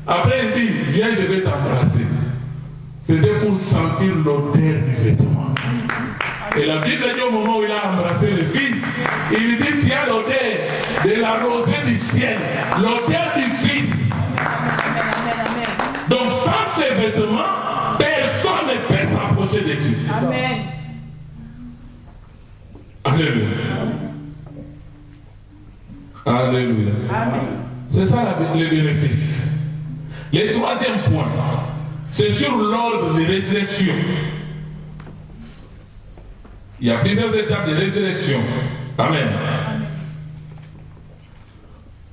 Après il dit, viens, je vais t'embrasser. C'était pour sentir l'odeur du vêtement. Et la Bible dit au moment où il a embrassé le fils, il lui dit, tu as l'odeur de la rosée du ciel, l'odeur du fils. Donc sans ces vêtements, personne ne peut s'approcher de Dieu. Amen. Alléluia. Alléluia. Amen. C'est ça le bénéfice. Le troisième point, c'est sur l'ordre de résurrection. Il y a plusieurs étapes de résurrection. Amen.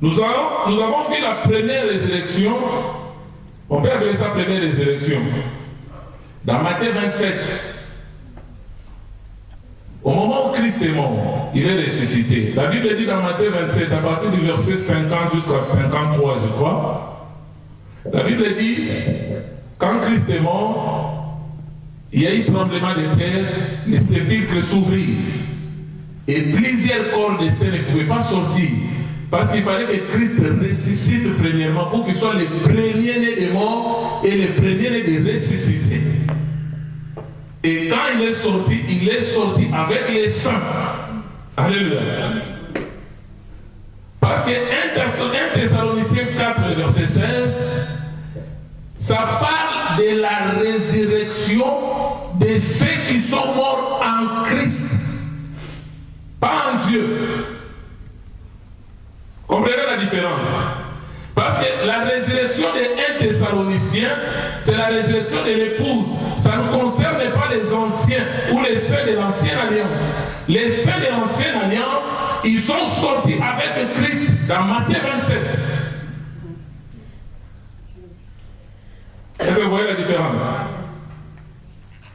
Nous avons vu la première résurrection. On peut appeler ça première résurrection. Dans Matthieu 27. Au moment où Christ est mort, il est ressuscité. La Bible dit dans Matthieu 27, à partir du verset 50 jusqu'à 53, je crois. La Bible dit, quand Christ est mort, il y a eu tremblement de terre, les sépulcres s'ouvrirent. Et plusieurs corps de saints ne pouvaient pas sortir. Parce qu'il fallait que Christ ressuscite premièrement pour qu'il soit le premier-né des morts et le premier-né des ressuscités. Et quand il est sorti avec les saints. Alléluia. Parce que 1 Thessaloniciens 4, verset 16, ça parle de la résurrection de ceux qui sont morts en Christ, pas en Dieu. Comprenez la différence? Parce que la résurrection de 1 Thessaloniciens, c'est la résurrection de l'épouse. Ça ne concerne pas les anciens ou les saints de l'ancienne alliance. Les saints de l'ancienne alliance, ils sont sortis avec Christ dans Matthieu 27. Est-ce que vous voyez la différence?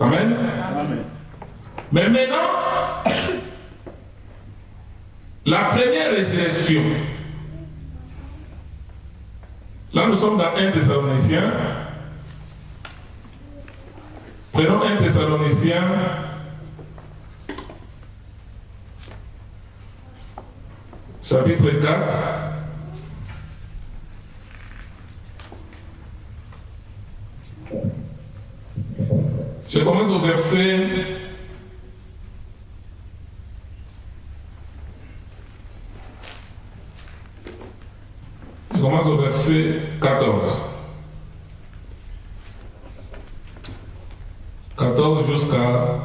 Amen. Amen. Mais maintenant, la première résurrection. Là, nous sommes dans 1 Thessaloniciens. Prenons 1 Thessaloniciens. Chapitre 4. Je commence au verset 14. 14 jusqu'à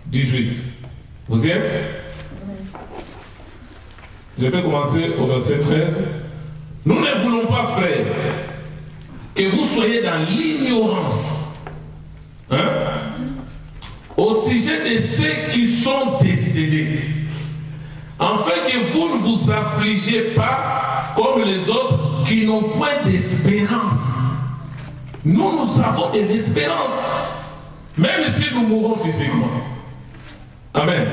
18. Vous y êtes? Je vais commencer au verset 13. Nous ne voulons pas, frères, que vous soyez dans l'ignorance, hein, au sujet de ceux qui sont décédés, afin que vous ne vous affligez pas comme les autres qui n'ont point d'espérance. Nous avons de l'espérance, même si nous mourrons physiquement. Amen.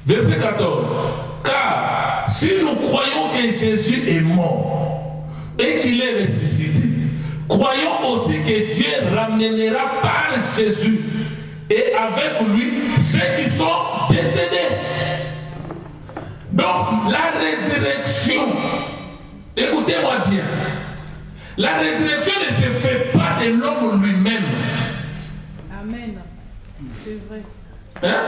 Verset 14. Car si nous croyons que Jésus est mort et qu'il est ressuscité, croyons aussi que Dieu ramènera par Jésus et avec lui ceux qui sont décédés. Donc la résurrection, écoutez-moi bien, la résurrection ne se fait pas de l'homme lui-même. Amen. C'est vrai. Hein?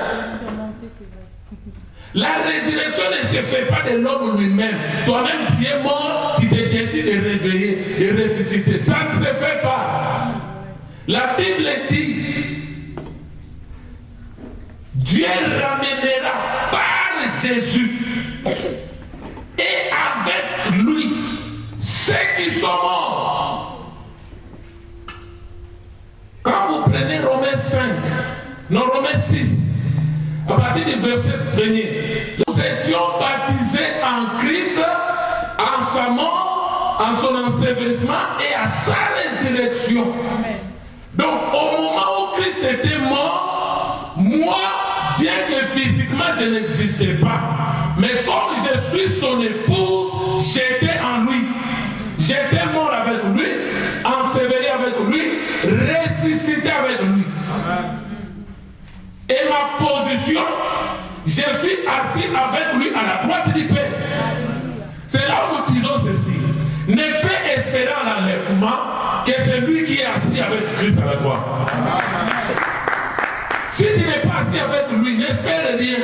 La résurrection ne se fait pas de l'homme lui-même. Toi-même, tu es mort, tu te décides de réveiller, de ressusciter. Ça ne se fait pas. La Bible dit, Dieu ramènera par Jésus et avec lui ceux qui sont morts. Quand vous prenez Romains 5, non Romains 6, à partir du verset 1er, nous étions baptisés en Christ, en sa mort, en son ensevelissement et à sa résurrection. Amen. Donc au moment où Christ était mort, moi, bien que physiquement je n'existais pas, mais comme je suis son épouse, j'étais en lui. J'étais mort avec lui, enseveli avec lui, ressuscité avec lui. Amen. Et ma position, je suis assis avec lui à la droite du Père. C'est là où nous disons ceci. Ne peut espérer en l'enlèvement que c'est lui qui est assis avec Christ à la droite. Si tu n'es pas assis avec lui, n'espère rien.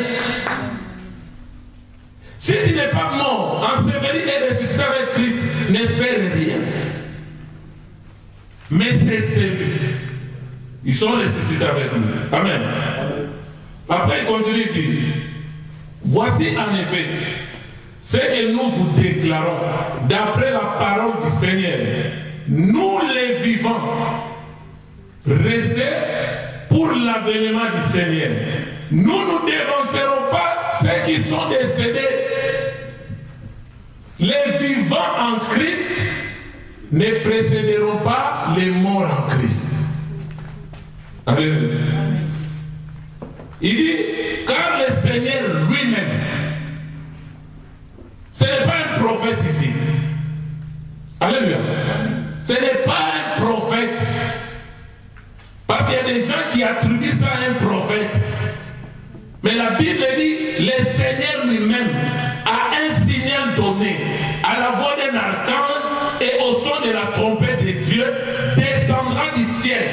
Si tu n'es pas mort, enseveli et ressuscité avec Christ, n'espère rien. Mais c'est celui. Ils sont ressuscités avec lui. Amen. Après, il continue de dire, voici en effet ce que nous vous déclarons d'après la parole du Seigneur. Nous les vivants, restés pour l'avènement du Seigneur. Nous ne dévancerons pas ceux qui sont décédés. Les vivants en Christ ne précéderont pas les morts en Christ. Alléluia. Il dit, car le Seigneur lui-même, ce n'est pas un prophète ici. Alléluia. Ce n'est pas un prophète. Parce qu'il y a des gens qui attribuent ça à un prophète. Mais la Bible dit, le Seigneur lui-même a un signal donné à la voix d'un archange et au son de la trompette de Dieu descendra du ciel.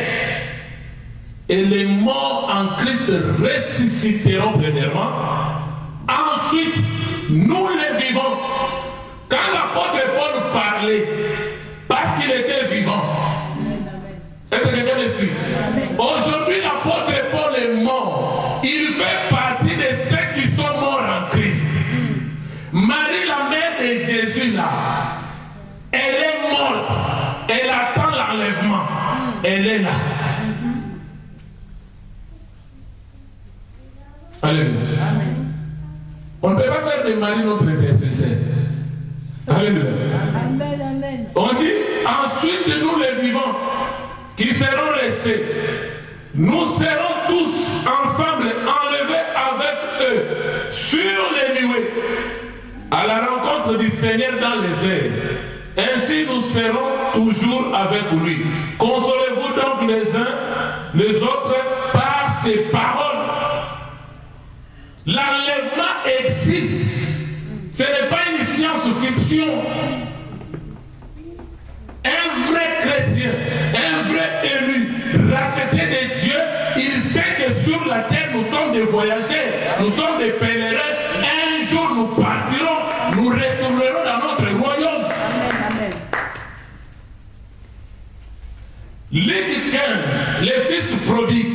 Et les morts en Christ ressusciteront premièrement. Ensuite, nous les vivants. Quand l'apôtre Paul parlait, parce qu'il était vivant, est-ce que quelqu'un me suit? Aujourd'hui, l'apôtre Paul est mort. Il fait partie de ceux qui sont morts en Christ. Marie, la mère de Jésus, là, elle est morte. Elle attend l'enlèvement. Elle est là. Alléluia. On ne peut pas faire de Marie notre intercesseur. Alléluia. Amen, amen. On dit ensuite nous les vivants qui seront restés, nous serons tous ensemble enlevés avec eux sur les nuées à la rencontre du Seigneur dans les airs. Ainsi nous serons toujours avec lui. Consolez-vous donc les uns les autres par ces paroles. L'enlèvement existe. Ce n'est pas une science-fiction. Un vrai chrétien, un vrai élu, racheté de Dieu, il sait que sur la terre nous sommes des voyageurs, nous sommes des pèlerins. Un jour nous partirons, nous retournerons dans notre royaume. Amen, amen. Luc 15, le fils prodigue,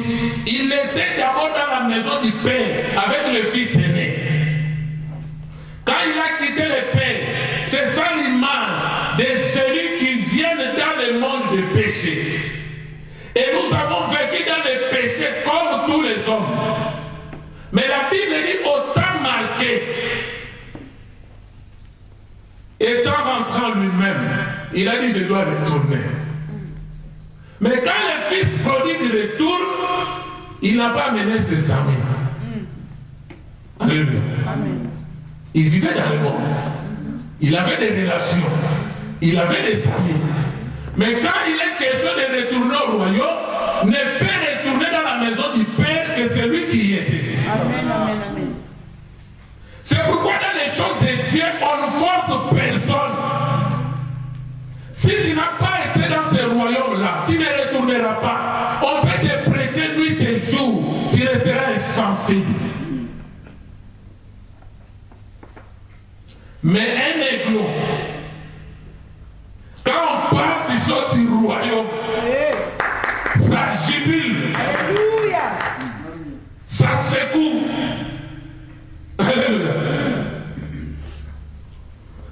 il était d'abord dans la maison du Père avec le fils aîné. Quand il a quitté le Père, c'est ça l'image de celui qui vient dans tous les hommes. Mais la Bible dit au temps marqué, étant rentré en lui-même, il a dit je dois retourner. Mais quand le fils prodigue retourne, il n'a pas amené ses amis. Alléluia. Amen. Il vivait dans le monde. Il avait des relations. Il avait des amis. Mais quand il est question de retourner au royaume, ne peut retourner dans la maison du Père que celui qui y était. Amen, amen, amen. C'est pourquoi dans les choses de Dieu, on ne force personne. Si tu n'as pas été dans ce royaume-là, tu ne retourneras pas. On peut te prêcher nuit et jour, tu resteras insensible. Mais un aiglon, quand on parle des choses du royaume, ça jubile, ça secoue. Alléluia.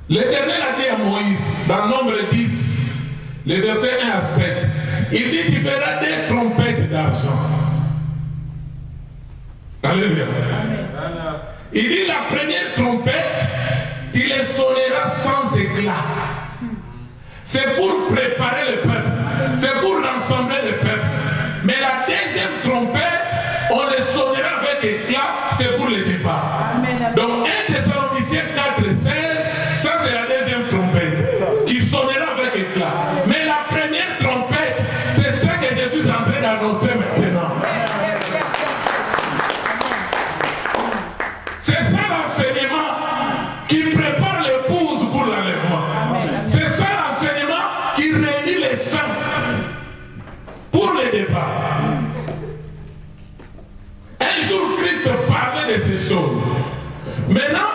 L'Éternel a dit à Moïse, dans Nombre 10, les versets 1 à 7, il dit tu feras des trompettes d'argent. Alléluia. Il dit la première trompette, tu les sonneras sans éclat. C'est pour préparer le peuple. C'est pour rassembler le peuple. Mais la deuxième trompette, on les sonnera avec éclat, c'est pour le départ. Amen. Donc 1 Thessaloniciens 4, 16, ça c'est la deuxième trompette qui sonnera avec éclat. Mais la première trompette, c'est ce que je suis en train d'annoncer maintenant. C'est ça l'enseignement qui prépare l'épouse pour l'enlèvement. C'est ça l'enseignement qui réunit les saints pour le départ. Un jour, Christ parlait de ces choses. Maintenant,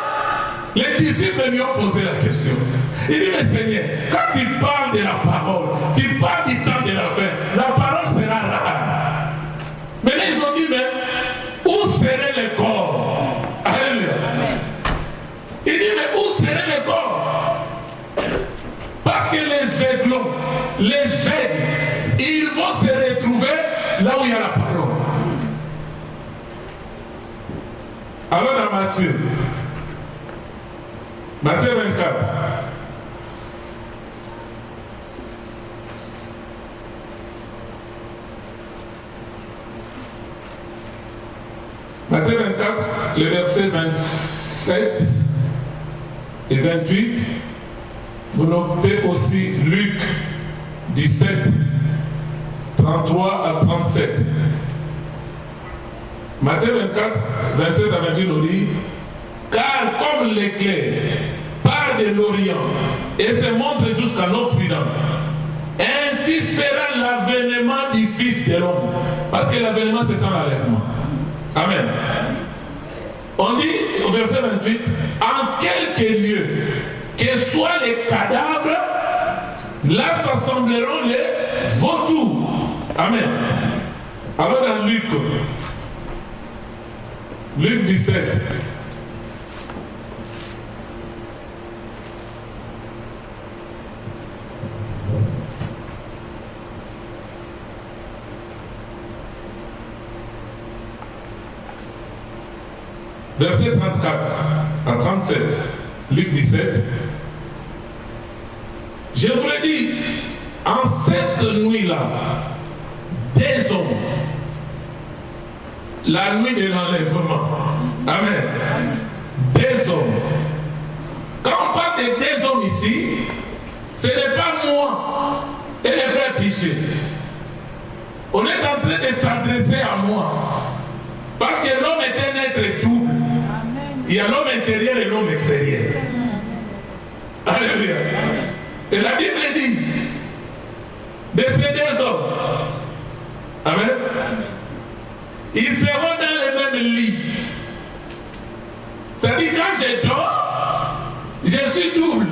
les disciples lui ont posé la question. Il dit, mais Seigneur, quand tu parles de la parole, tu parles du temps de la fin, la parole sera rare. Maintenant, ils ont dit, mais où serait le corps? Alléluia. Il dit, mais où serait le corps? Parce que les aiglons, les aigles, ils vont se retrouver là où il y a la parole. Alors dans Matthieu 24. Matthieu 24, le verset 27 et 28. Vous notez aussi Luc 17, 33 à 37. Matthieu 24, 27 à 28 nous dit, car comme l'éclair part de l'Orient et se montre jusqu'à l'Occident, ainsi sera l'avènement du Fils de l'homme. Parce que l'avènement c'est sans l'enlèvement. Amen. On dit au verset 28, en quelques lieux, que soient les cadavres, là s'assembleront les vautours. Amen. Alors dans Luc 17. Verset 34 à 37, Luc 17. Je vous l'ai dit, en cette nuit-là, des hommes, la nuit de l'enlèvement, amen, des hommes. Quand on parle de des hommes ici, ce n'est pas moi et les frères Piché. On est en train de s'adresser à moi. Parce que l'homme est un être double. Il y a l'homme intérieur et l'homme extérieur. Alléluia. Et la Bible dit, de ces deux hommes, amen, ils seront dans le même lit. Ça dit, quand je dors, je suis double.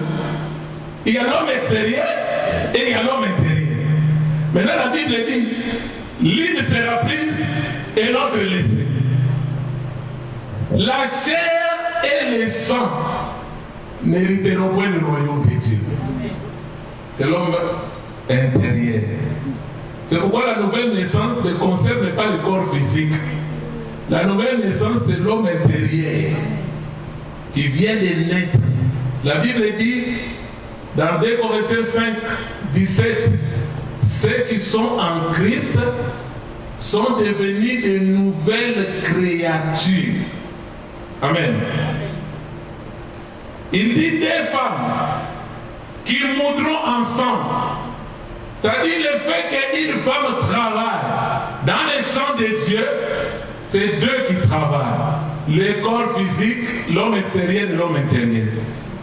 Il y a l'homme extérieur et il y a l'homme intérieur. Maintenant la Bible dit, l'une sera prise et l'autre laissée. La chair et le sang n'hériteront point du royaume de Dieu. C'est l'homme intérieur. C'est pourquoi la nouvelle naissance ne concerne pas le corps physique, La nouvelle naissance, c'est l'homme intérieur qui vient de naître. La Bible dit, dans 2 Corinthiens 5, 17, ceux qui sont en Christ sont devenus de nouvelles créatures. Amen. Il dit des femmes qui moudront ensemble. C'est-à-dire le fait qu'une femme travaille dans les champs de Dieu, c'est deux qui travaillent. Le corps physique, l'homme extérieur et l'homme intérieur.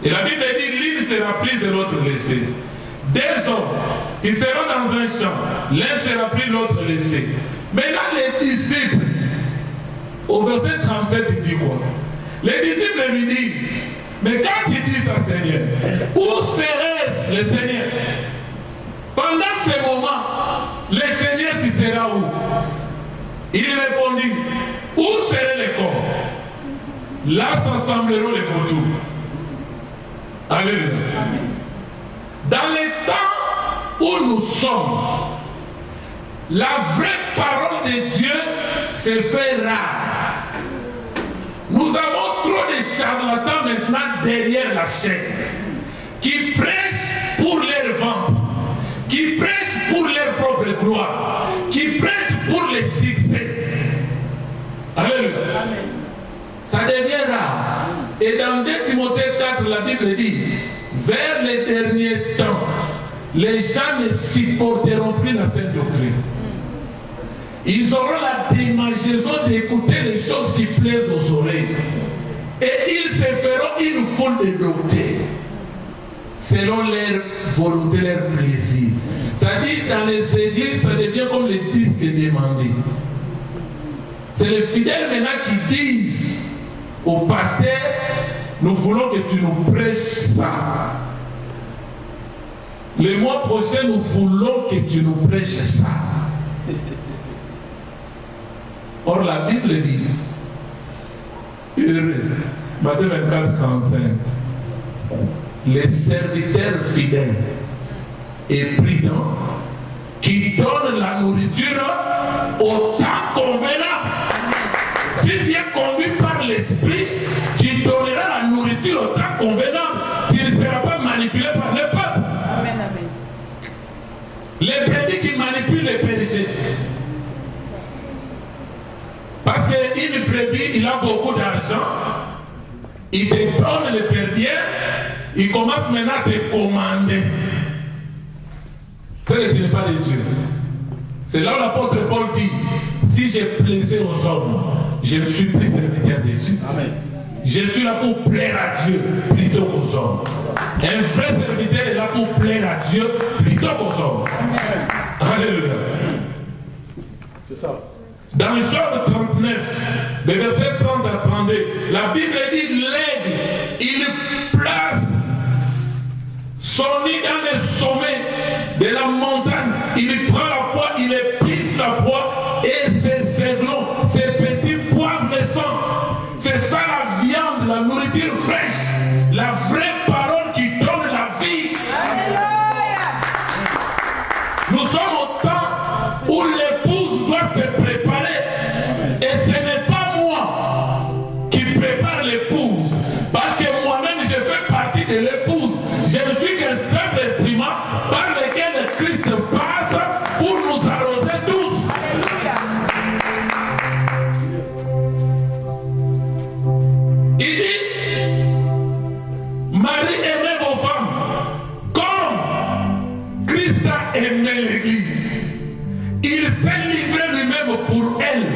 Et la Bible dit l'une sera prise et l'autre laissée. Deux hommes qui seront dans un champ, l'un sera pris, l'autre laissé. Maintenant les disciples, au verset 37, il dit quoi? Les disciples lui disent, mais quand il dit ça, Seigneur, où serait-ce le Seigneur? Pendant ce moment, le Seigneur, tu seras où? Il répondit, où seraient les corps? Là s'assembleront les vautours. Alléluia. Dans les temps où nous sommes, la vraie parole de Dieu se fait rare. Nous avons trop de charlatans maintenant derrière la chaîne qui prêchent pour leur ventre, qui prêchent pour leur propre gloire, qui prêchent pour le succès. Alléluia. Ça devient rare. Et dans 2 Timothée 4, la Bible dit, vers les derniers temps, les gens ne supporteront plus la sainte doctrine. Ils auront la démangeaison d'écouter les choses qui plaisent aux oreilles. Et ils se feront une foule de doctrines selon leur volonté, leur plaisir. C'est-à-dire, dans les églises, ça devient comme les disques demandés. C'est les fidèles maintenant qui disent au pasteur, nous voulons que tu nous prêches ça. Le mois prochain, nous voulons que tu nous prêches ça. Or, la Bible dit, heureux, Matthieu 24, 45, les serviteurs fidèles et prudents qui donnent la nourriture au temps convenable. Si tu es conduit par l'esprit, tu donneras la nourriture au temps convenable. Tu ne seras pas manipulé par le peuple. Amen, amen. Les brebis qui manipulent les bergers. Parce qu'une brebis, il a beaucoup d'argent, il te donne le berger, il commence maintenant à te commander. C'est que tu n'es pas de Dieu. C'est là où l'apôtre Paul dit, si j'ai plaisé aux hommes, je ne suis plus serviteur de Dieu. Amen. Je suis là pour plaire à Dieu plutôt qu'aux hommes. Un vrai serviteur est là pour plaire à Dieu plutôt qu'aux hommes. Amen. Alléluia. C'est ça. Dans Job 39, le verset 30 à 32, la Bible dit l'aigle, il place son nid dans le sommet de la montagne, il prend la poix, il épice la poix et ses aiglons, ses petits poivres le sang. C'est ça la viande, la nourriture fraîche, la vraie parole qui donne la vie. Alléluia. Nous sommes au temps où l'épouse doit se préparer. Et ce n'est pas moi qui prépare l'épouse. Parce que moi-même, je fais partie de l'épouse. Je ne suis qu'un simple instrument par lequel Christ passe pour nous arroser tous. Il dit, Marie, aimez vos femmes comme Christ a aimé l'Église. Il s'est livré lui-même pour elle,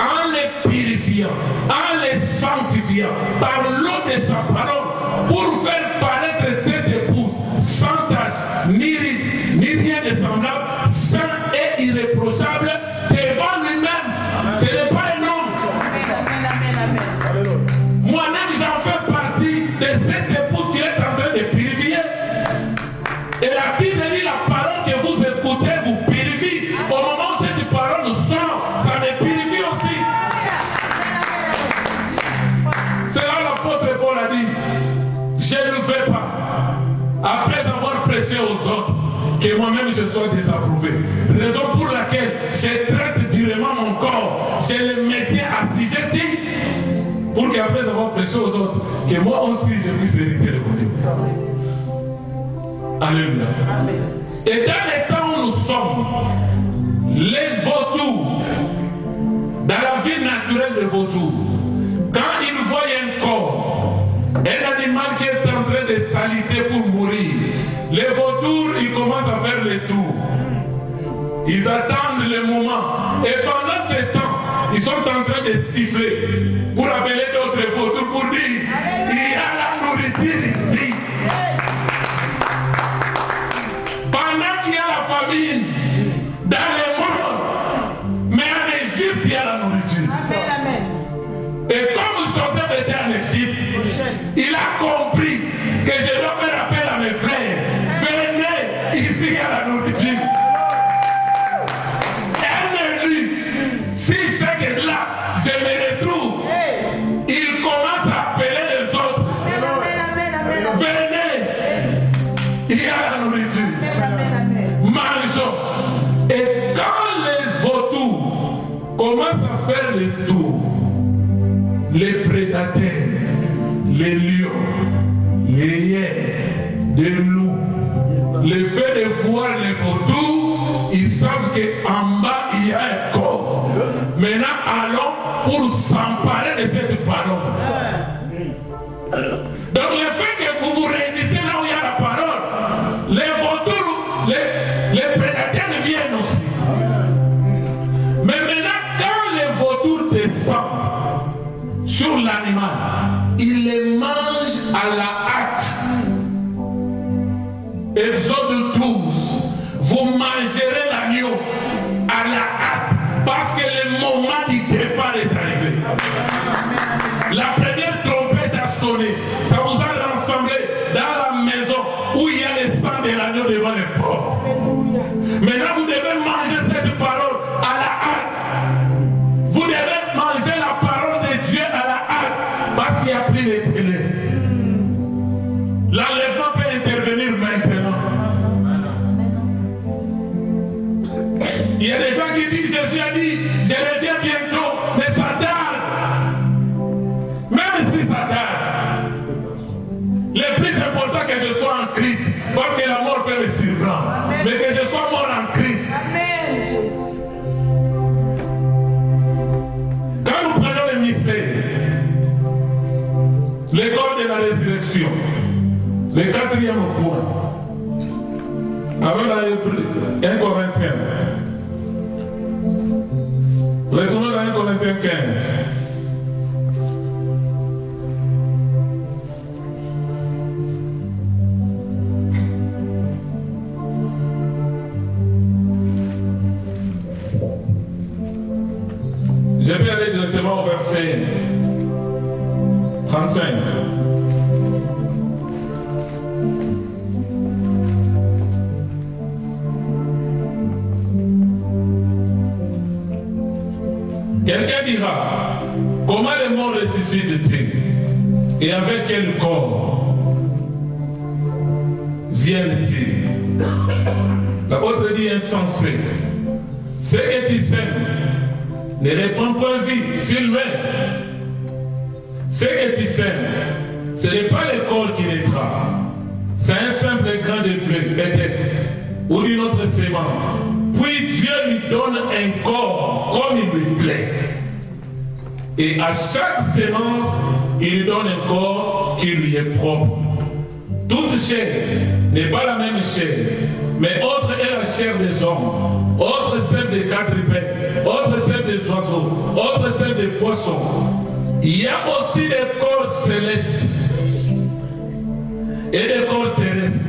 en les purifiant, en les sanctifiant, par l'eau de sa parole, pour faire paraître cette épouse sans tache, ni ride, ni rien de semblable, saint et irréprochable devant lui-même. Ce n'est pas un homme. Moi-même, j'en fais partie de cette épouse qu'il est en train de purifier. Et la Bible dit la parole que vous écoutez vous purifie. Au moment où cette parole sort, ça me purifie aussi. C'est là l'apôtre Paul a dit, je ne veux pas, après avoir prêché aux autres, que moi-même je sois désapprouvé. Raison pour laquelle je traite durement mon corps, je le mets été assujetti pour qu'après avoir prêché aux autres, que moi aussi je puisse hériter le royaume. Alléluia. Et dans les temps où nous sommes, les vautours, dans la vie naturelle des vautours, quand ils voient un corps, un animal qui est en train de s'aliter pour mourir, les vautours, ils commencent à faire les tours. Ils attendent le moment. Et pendant ce temps, ils sont en train de siffler pour appeler d'autres vautours pour dire, il y a la nourriture ici. Pendant qu'il y a la famine dans le monde, mais en Égypte, il y a la nourriture. Et comme Joseph était en Égypte, il a compris que je dois faire appel à mes frères. Venez, ici il y a la nourriture. Un élu, si c'est que là, je me retrouve, il commence à appeler les autres. Venez, il y a la nourriture. Mangeons. Et quand les vautours commencent à faire le tour, les prédateurs, les lions, les hyènes, les loups, le fait de voir les vautours, ils savent qu'en bas il y a un corps. Maintenant, allons pour s'emparer de cette parole. Donc le fait que vous vous réunissez là où il y a la parole, les vautours, les prédateurs viennent aussi. Mais maintenant, quand les vautours descendent sur l'animal, ils les mangent à la hâte. Exode 12, vous mangerez l'agneau à la hâte parce que le moment du départ est arrivé. La première trompette a sonné, ça vous a rassemblé dans la maison où il y a le sang de l'agneau devant les portes. Maintenant vous devez manger cette parole à la hâte. Vous devez manger la parole de Dieu à la hâte parce qu'il n'y a plus de délai. L'enlèvement peut intervenir maintenant. Il y a des gens qui disent, Jésus a dit, je reviens bientôt, mais ça tarde. Même si ça tarde, le plus important que je sois en Christ, parce que la mort peut me surprendre, mais que je sois mort en Christ. Quand nous prenons le mystère, le corps de la résurrection, le quatrième point, avec 1 Corinthiens. Retournons dans 1 Corinthiens 15. Je vais aller directement au verset 35. Quelqu'un dira, comment les morts ressuscitent-ils? Et avec quel corps viennent-ils? L'apôtre dit insensé. Ce que tu sèmes ne répand point vie sur lui-même. Ce que tu sèmes, ce n'est pas le corps qui naîtra. C'est un simple grain de blé, peut-être, ou d'une autre sémence. Puis Dieu lui donne un corps comme il lui plaît. Et à chaque sémence, il lui donne un corps qui lui est propre. Toute chair n'est pas la même chair, mais autre est la chair des hommes, autre celle des quadrupèdes, autre celle des oiseaux, autre celle des poissons. Il y a aussi des corps célestes et des corps terrestres.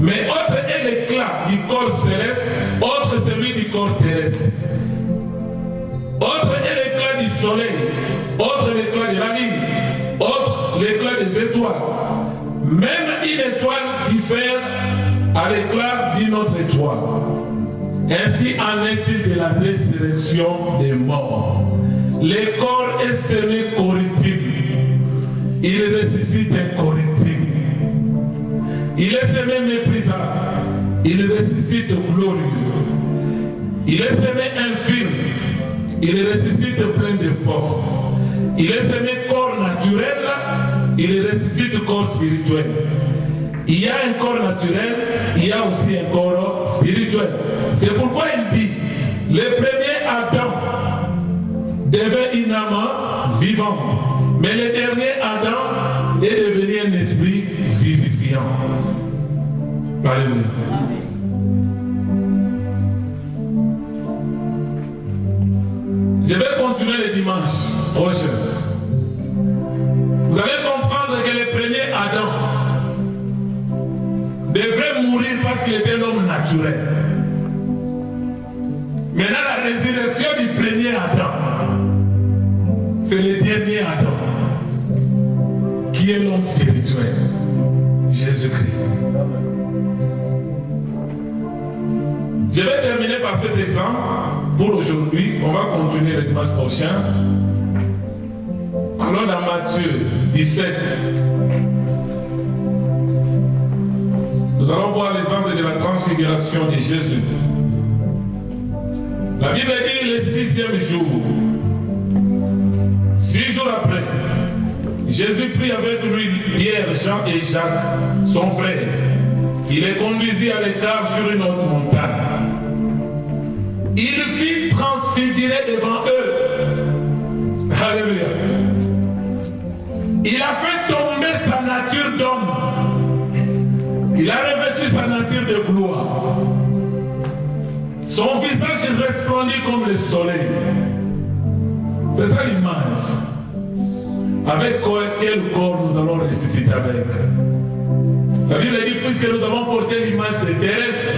Mais autre est l'éclat du corps céleste, autre celui du corps terrestre. Autre est l'éclat du soleil, autre l'éclat de la lune, autre l'éclat des étoiles. Même une étoile diffère à l'éclat d'une autre étoile. Ainsi en est-il de la résurrection des morts. Le corps est semé corruptible, il ressuscite incorruptible. Il est semé méprisable, il ressuscite glorieux. Il est semé infirme, il ressuscite plein de force. Il est semé corps naturel, il ressuscite corps spirituel. Il y a un corps naturel, il y a aussi un corps spirituel. C'est pourquoi il dit, le premier Adam devait une âme vivante, mais le dernier Adam est devenu un esprit vivifiant. Alléluia. Je vais continuer le dimanche prochain. Vous allez comprendre que le premier Adam devrait mourir parce qu'il était l'homme naturel. Maintenant, la résurrection du premier Adam, c'est le dernier Adam, qui est l'homme spirituel, Jésus-Christ. Je vais terminer par cet exemple pour aujourd'hui. On va continuer le dimanche prochain. Alors dans Matthieu 17, nous allons voir l'exemple de la transfiguration de Jésus. La Bible dit le 6e jour. 6 jours après, Jésus prit avec lui Pierre, Jean et Jacques, son frère. Il les conduisit à l'écart sur une autre montagne. Il fit transfigurer devant eux. Alléluia. Il a fait tomber sa nature d'homme. Il a revêtu sa nature de gloire. Son visage resplendit comme le soleil. C'est ça l'image. Avec quel corps nous allons ressusciter avec? La Bible dit, puisque nous avons porté l'image des terrestres,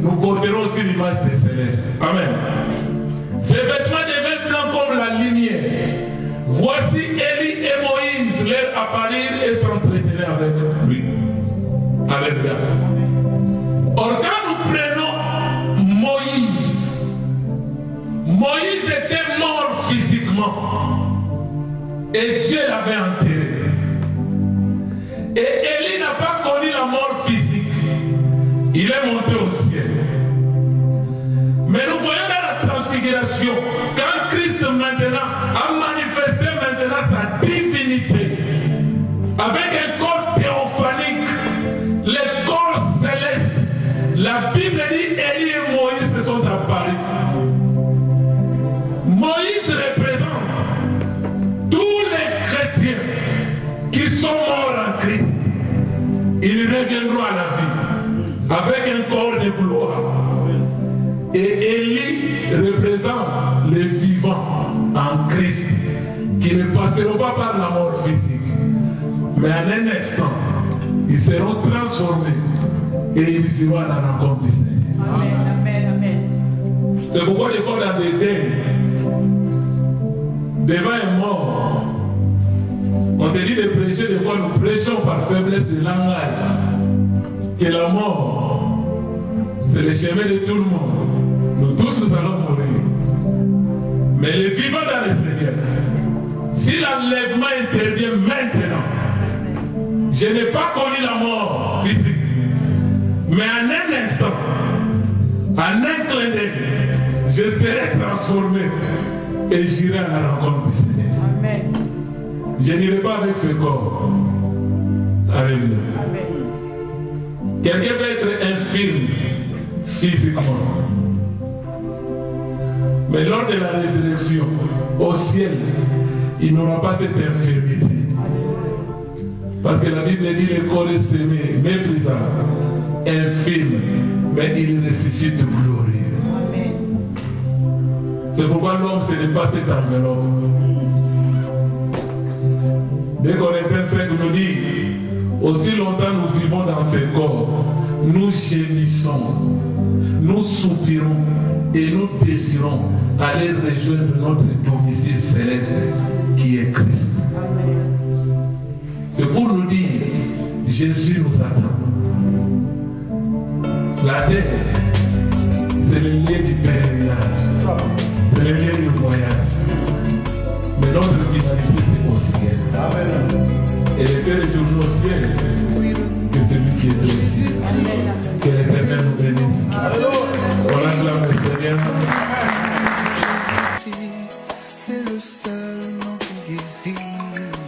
nous porterons aussi l'image des célestes. Amen. Ces vêtements deviennent blancs comme la lumière. Voici Élie et Moïse leur apparurent et s'entretenaient avec lui. Alléluia. Or, quand nous prenons Moïse, Moïse était mort physiquement et Dieu l'avait enterré. Et Élie n'a pas connu la mort physique. Il est monté au ciel. Mais nous voyons dans la transfiguration, quand Christ maintenant a manifesté maintenant sa divinité, avec un corps théophanique, le corps céleste, la Bible dit Élie et Moïse se sont apparus. Moïse représente tous les chrétiens qui sont morts en Christ. Ils reviendront à la vie avec un corps de gloire. Et Élie représente les vivants en Christ qui ne passeront pas par la mort physique, mais en un instant, ils seront transformés et ils iront à la rencontre du Seigneur. Amen, amen, amen. C'est pourquoi des fois dans des deuils, devant un mort, on te dit de prêcher, des fois nous prêchons par faiblesse de langage, que la mort, c'est le chemin de tout le monde. Nous tous nous allons mourir. Mais les vivants dans le Seigneur, si l'enlèvement intervient maintenant, je n'ai pas connu la mort physique, mais en un instant, en un clin d'œil, je serai transformé et j'irai à la rencontre du Seigneur. Amen. Je n'irai pas avec ce corps. Alléluia. Amen. Quelqu'un peut être infirme physiquement, mais lors de la résurrection, au ciel, il n'aura pas cette infirmité. Parce que la Bible dit le corps est sémé, méprisable, infirme, mais il ressuscite glorieux. Amen. C'est pourquoi l'homme, ce n'est pas cette enveloppe. 2 Corinthiens 5 nous dit, aussi longtemps nous vivons dans ce corps, nous gémissons, nous soupirons et nous désirons aller rejoindre notre domicile céleste qui est Christ. C'est pour nous dire, Jésus nous attend. La terre, c'est le lien du pèlerinage, c'est le lien du voyage. Mais notre finalité, c'est au ciel. Et le cœur est toujours au ciel que celui qui est au ciel. Que l'Éternel nous bénisse. On acclame le Seigneur. c'est le seul nom qui guérit.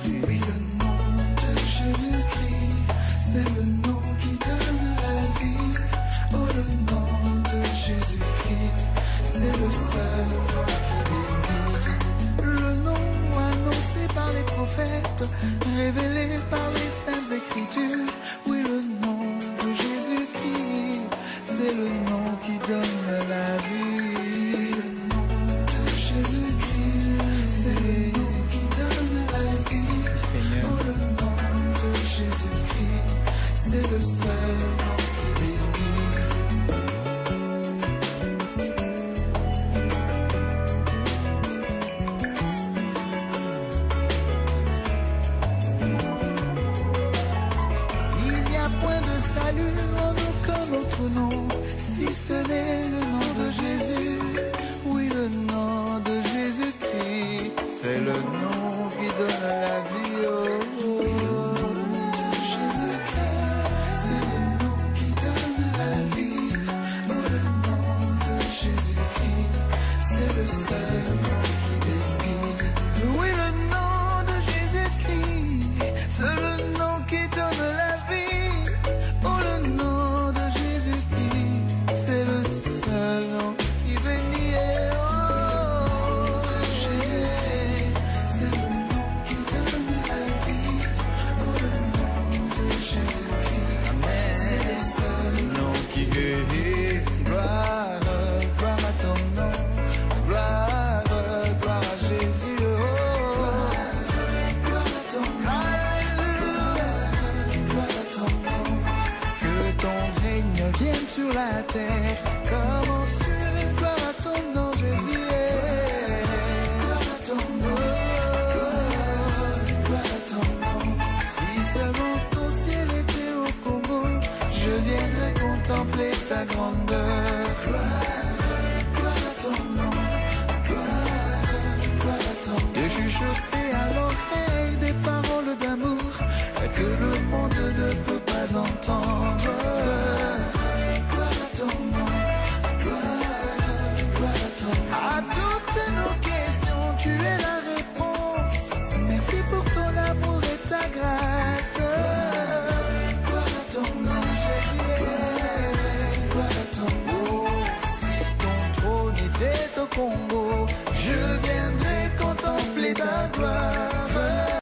Oui, le nom de Jésus-Christ, c'est le nom qui donne la vie. Oh, le nom de Jésus-Christ, c'est le seul nom qui guérit. Le nom annoncé par les prophètes, révélé par les saintes écritures. Oui, le nom de Jésus-Christ, c'est le nom qui donne la vie. Le nom de Jésus-Christ, c'est le nom qui donne la vie. Seigneur. Oh, le nom de Jésus-Christ, c'est le seul nom qui bénit. Il n'y a point de salut en aucun autre nom, si ce n'est le nom de Jésus. Oui, le nom de Jésus-Christ, c'est le nom qui donne la vie. Oh, oui, le nom de Jésus-Christ, c'est le nom qui donne la vie. Oh, le nom de Jésus-Christ, c'est le seul nom qui bénit. Oui, le nom de Jésus-Christ, c'est le nom qui donne la vie. Oh, le nom de Jésus-Christ, c'est le seul nom qui bénit. Oh, Jésus-Christ, c'est le nom qui donne la vie. Oh, le nom de Jésus-Christ, c'est le seul nom qui guérit. Gloire, gloire à ton nom. Gloire, gloire à Jésus. Oh, gloire à ton nom. Alléluia, gloire à ton nom. Que ton règne vienne sur la terre comme aux cieux. Gloire à ton nom, Jésus. Gloire à ton nom. Gloire à ton nom. Si seulement ton ciel était au Congo, je viendrais contempler ta grandeur. Gloire à ton nom. Gloire à ton nom. De chuchoter